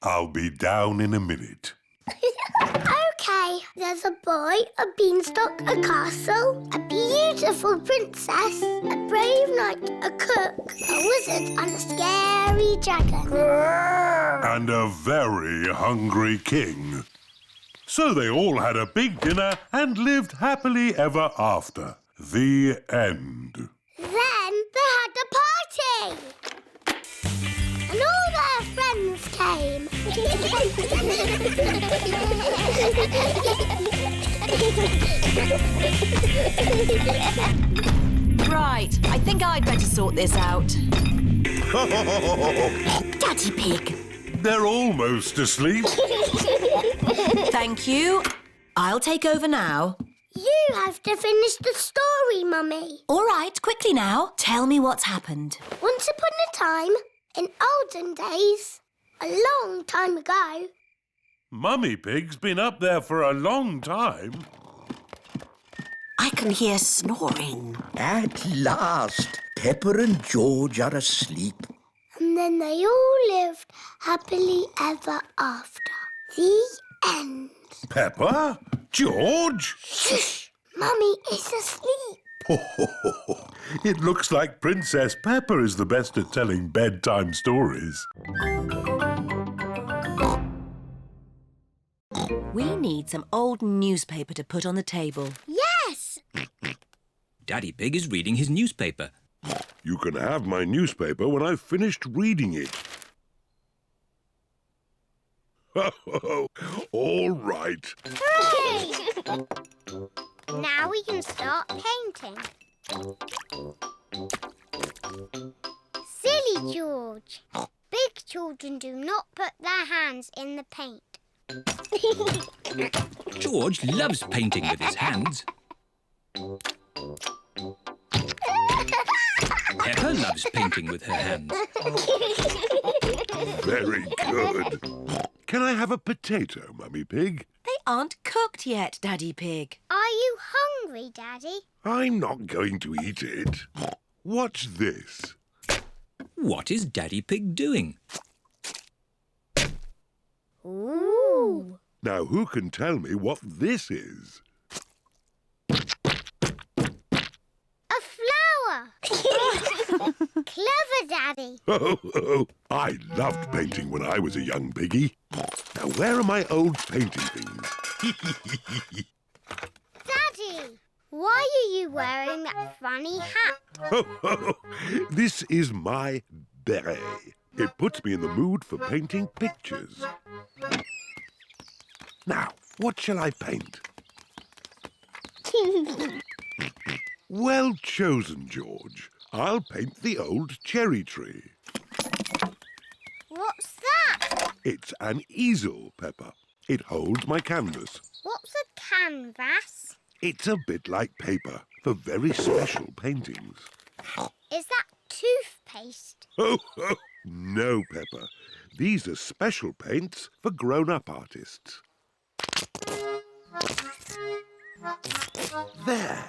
I'll be down in a minute. OK, there's a boy, a beanstalk, a castle, a beautiful princess, a brave knight, a cook, a wizard and a scary dragon. And a very hungry king. So they all had a big dinner and lived happily ever after. The end. Then they had a party. And all their friends came. Right, I think I'd better sort this out. Daddy Pig. They're almost asleep. Thank you. I'll take over now. You have to finish the story, Mummy. All right, quickly now. Tell me what's happened. Once upon a time, in olden days, a long time ago. Mummy Pig's been up there for a long time. I can hear snoring. At last, Peppa and George are asleep. And then they all lived happily ever after. The end. Peppa? George? Shush! Mummy is asleep. It looks like Princess Peppa is the best at telling bedtime stories. We need some old newspaper to put on the table. Yes! Daddy Pig is reading his newspaper. You can have my newspaper when I've finished reading it. All right. Hooray! Now we can start painting. Silly George. Big children do not put their hands in the paint. George loves painting with his hands. Peppa loves painting with her hands. Very good. Can I have a potato, Mummy Pig? They aren't cooked yet, Daddy Pig. Are you hungry, Daddy? I'm not going to eat it. What's this? What is Daddy Pig doing? Ooh. Now, who can tell me what this is? A flower. Clever, Daddy. I loved painting when I was a young piggy. Now, where are my old painting things? Daddy, why are you wearing that funny hat? This is my beret. It puts me in the mood for painting pictures. Now, what shall I paint? Well chosen, George. I'll paint the old cherry tree. What's that? It's an easel, Peppa. It holds my canvas. What's a canvas? It's a bit like paper for very special paintings. Is that toothpaste? No, Peppa. These are special paints for grown-up artists. There.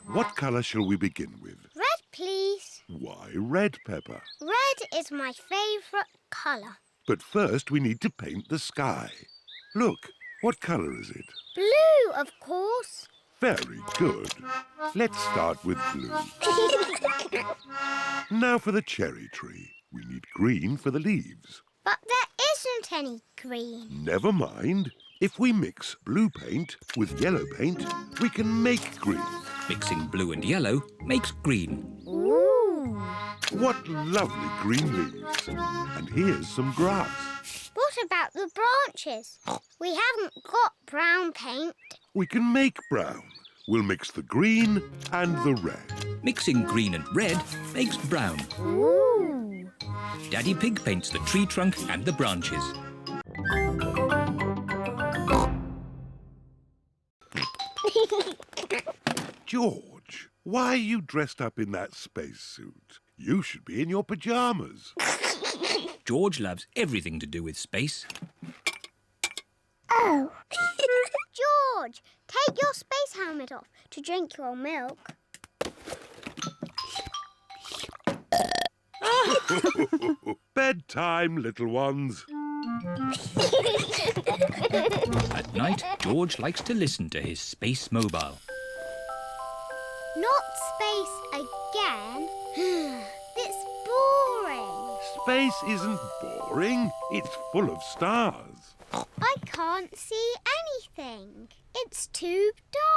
What colour shall we begin with? Red, please. Why red, Peppa? Red is my favourite colour. But first we need to paint the sky. Look, what colour is it? Blue, of course. Very good. Let's start with blue. Now for the cherry tree. We need green for the leaves. But there isn't any green. Never mind. If we mix blue paint with yellow paint, we can make green. Mixing blue and yellow makes green. Ooh. What lovely green leaves. And here's some grass. What about the branches? We haven't got brown paint. We can make brown. We'll mix the green and the red. Mixing green and red makes brown. Ooh. Daddy Pig paints the tree trunk and the branches. George, why are you dressed up in that spacesuit? You should be in your pyjamas. George loves everything to do with space. Oh. George, take your space helmet off to drink your milk. Bedtime, little ones. At night, George likes to listen to his space mobile. Not space again. It's boring. Space isn't boring. It's full of stars. I can't see anything. It's too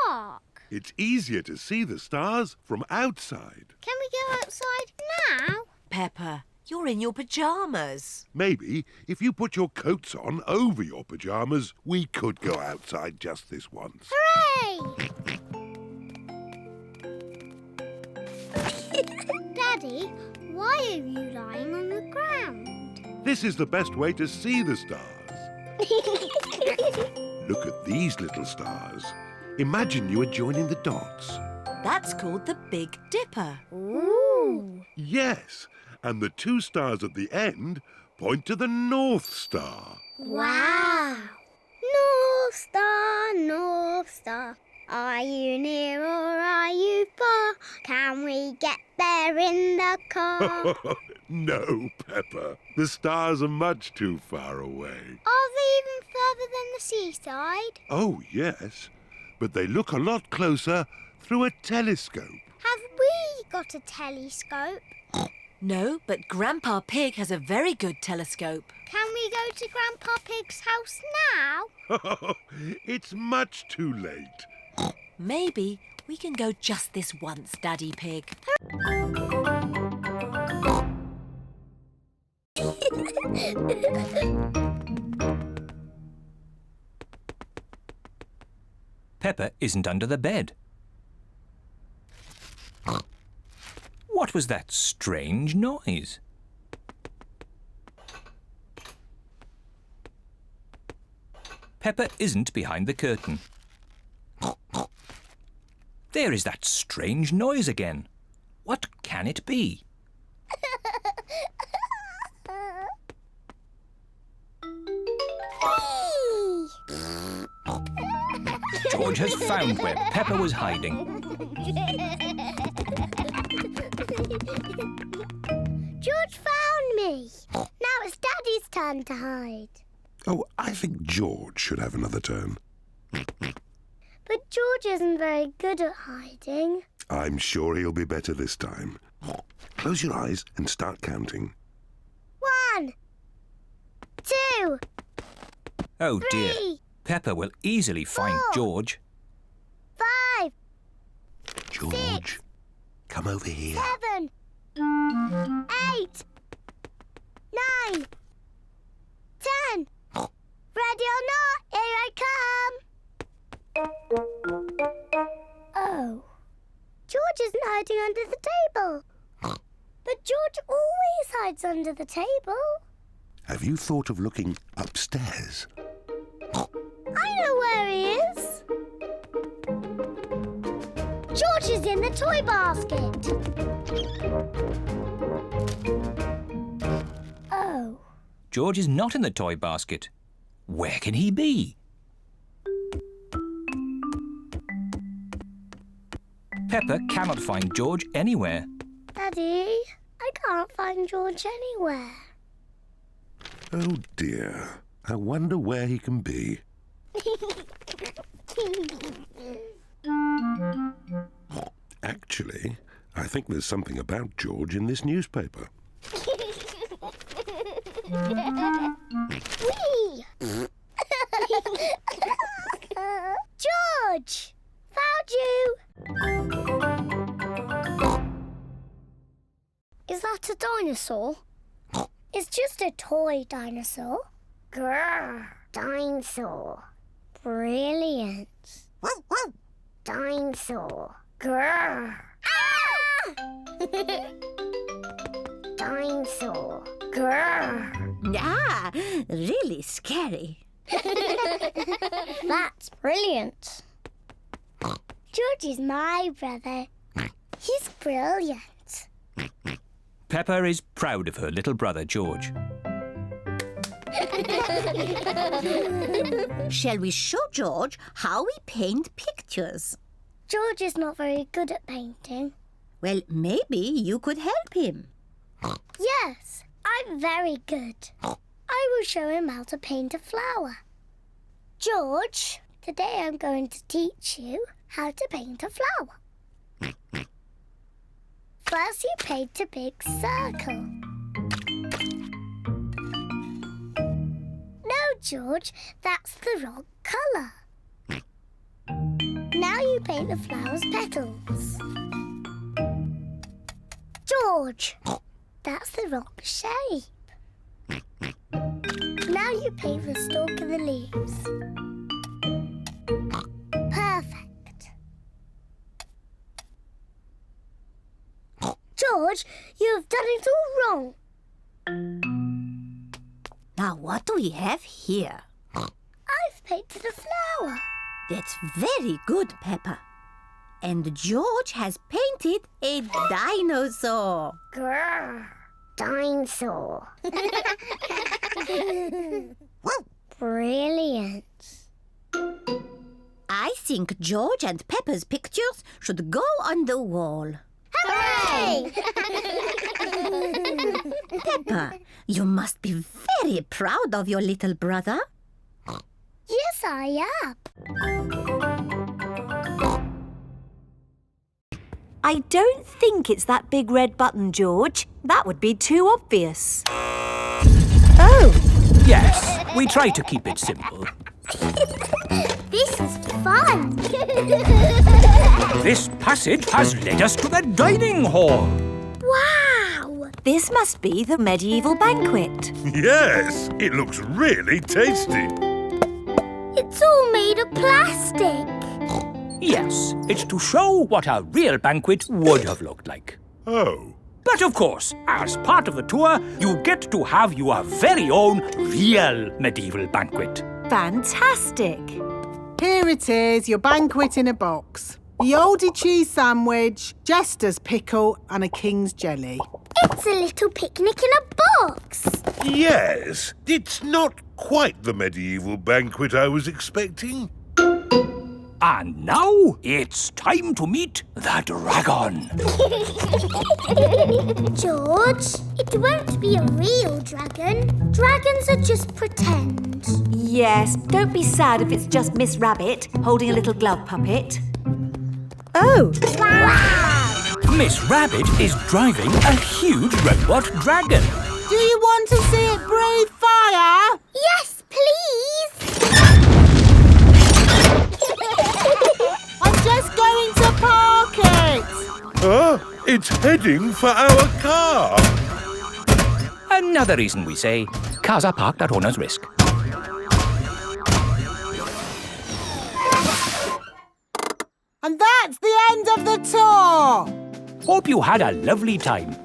dark. It's easier to see the stars from outside. Can we go outside now? Peppa, you're in your pyjamas. Maybe if you put your coats on over your pyjamas, we could go outside just this once. Hooray! Daddy, why are you lying on the ground? This is the best way to see the stars. Look at these little stars. Imagine you are joining the dots. That's called the Big Dipper. Ooh! Yes, and the two stars at the end point to the North Star. Wow! North Star, North Star, are you near or are you far? Can we get there in the car? No, Peppa. The stars are much too far away. Are they even further than the seaside? Oh, yes. But they look a lot closer through a telescope. Have we got a telescope? No, but Grandpa Pig has a very good telescope. Can we go to Grandpa Pig's house now? It's much too late. Maybe we can go just this once, Daddy Pig. Peppa isn't under the bed. What was that strange noise? Peppa isn't behind the curtain. There is that strange noise again. What can it be? George has found where Peppa was hiding. George found me. Now it's Daddy's turn to hide. Oh, I think George should have another turn. But George isn't very good at hiding. I'm sure he'll be better this time. Close your eyes and start counting. 1, 2, Oh dear. 3, Peppa will easily find 4, George. 5, George, come over here. 7, 8, 9, 10. Ready or not, here I come. Oh. George isn't hiding under the table. But George always hides under the table. Have you thought of looking upstairs? I know where he is. George is in the toy basket. Oh. George is not in the toy basket. Where can he be? Peppa cannot find George anywhere. Daddy, I can't find George anywhere. Oh dear. I wonder where he can be. Actually, I think there's something about George in this newspaper. Whee! George! Found you! Is that a dinosaur? It's just a toy dinosaur. Grrr! Dinosaur. Brilliant. Dinosaur. Grrr! Ah! Dinosaur. Grrr! Ah, really scary. That's brilliant. George is my brother. He's brilliant. Peppa is proud of her little brother, George. Shall we show George how we paint pictures? George is not very good at painting. Well, maybe you could help him. Yes, I'm very good. I will show him how to paint a flower. George, today I'm going to teach you how to paint a flower. First you paint a big circle. No, George, that's the wrong colour. Now you paint the flower's petals. George, that's the wrong shape. Now you paint the stalk of the leaves. Perfect. George, you have done it all wrong. Now what do we have here? I've painted a flower. That's very good, Peppa. And George has painted a dinosaur. Grrr, dinosaur. Brilliant. I think George and Peppa's pictures should go on the wall. Hooray! Peppa, you must be very proud of your little brother. Yes, I am. I don't think it's that big red button, George. That would be too obvious. Oh! Yes, we try to keep it simple. This is fun. This passage has led us to the dining hall. Wow! This must be the medieval banquet. Yes, it looks really tasty. It's all made of plastic. Yes, it's to show what a real banquet would have looked like. Oh. But of course, as part of the tour, you get to have your very own real medieval banquet. Fantastic! Here it is, your banquet in a box. The oldie cheese sandwich, jester's pickle and a king's jelly. It's a little picnic in a box. Yes, it's not quite the medieval banquet I was expecting. And now it's time to meet the dragon. George, it won't be a real dragon. Dragons are just pretend. Yes, don't be sad if it's just Miss Rabbit holding a little glove puppet. Oh! Wow! Miss Rabbit is driving a huge robot dragon. Do you want to see it breathe fire? Yes, please! I'm just going to park it. It's heading for our car. Another reason we say cars are parked at owner's risk. And that's the end of the tour. Hope you had a lovely time.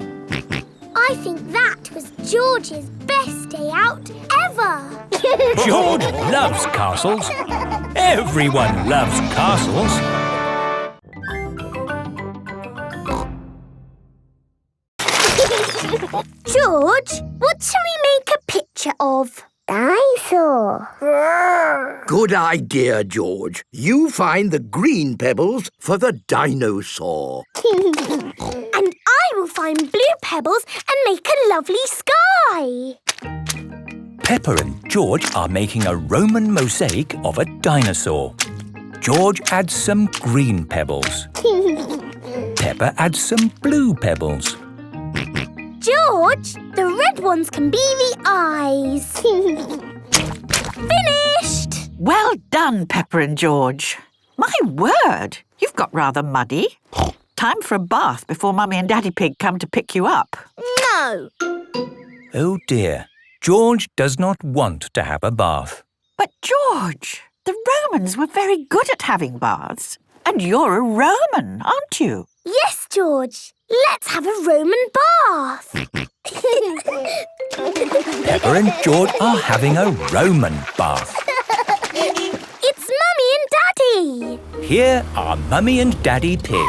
I think that was George's best day out ever. George loves castles. Everyone loves castles. George, what shall we make a picture of? Dinosaur. Good idea, George. You find the green pebbles for the dinosaur. And I will find blue pebbles and make a lovely sky. Peppa and George are making a Roman mosaic of a dinosaur. George adds some green pebbles. Peppa adds some blue pebbles. George, the red ones can be the eyes. Finished! Well done, Peppa and George. My word, you've got rather muddy. Time for a bath before Mummy and Daddy Pig come to pick you up. No. Oh dear, George does not want to have a bath. But George, the Romans were very good at having baths. And you're a Roman, aren't you? Yes, George. Let's have a Roman bath. Peppa and George are having a Roman bath. It's Mummy and Daddy. Here are Mummy and Daddy Pig.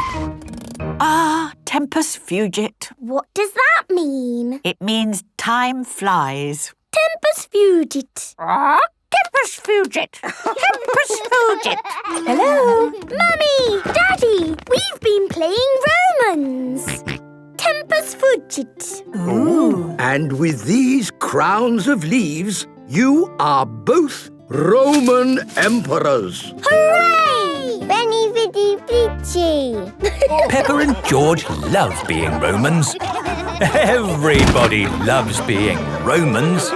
Ah, tempus fugit. What does that mean? It means time flies. Tempus fugit. Tempus fugit. Tempus fugit. Hello? Mummy, Daddy, we've been playing Romans. Tempus fugit. budget. Ooh. And with these crowns of leaves, you are both Roman emperors. Hooray! Benny Viddy Bitchy. Peppa and George love being Romans. Everybody loves being Romans.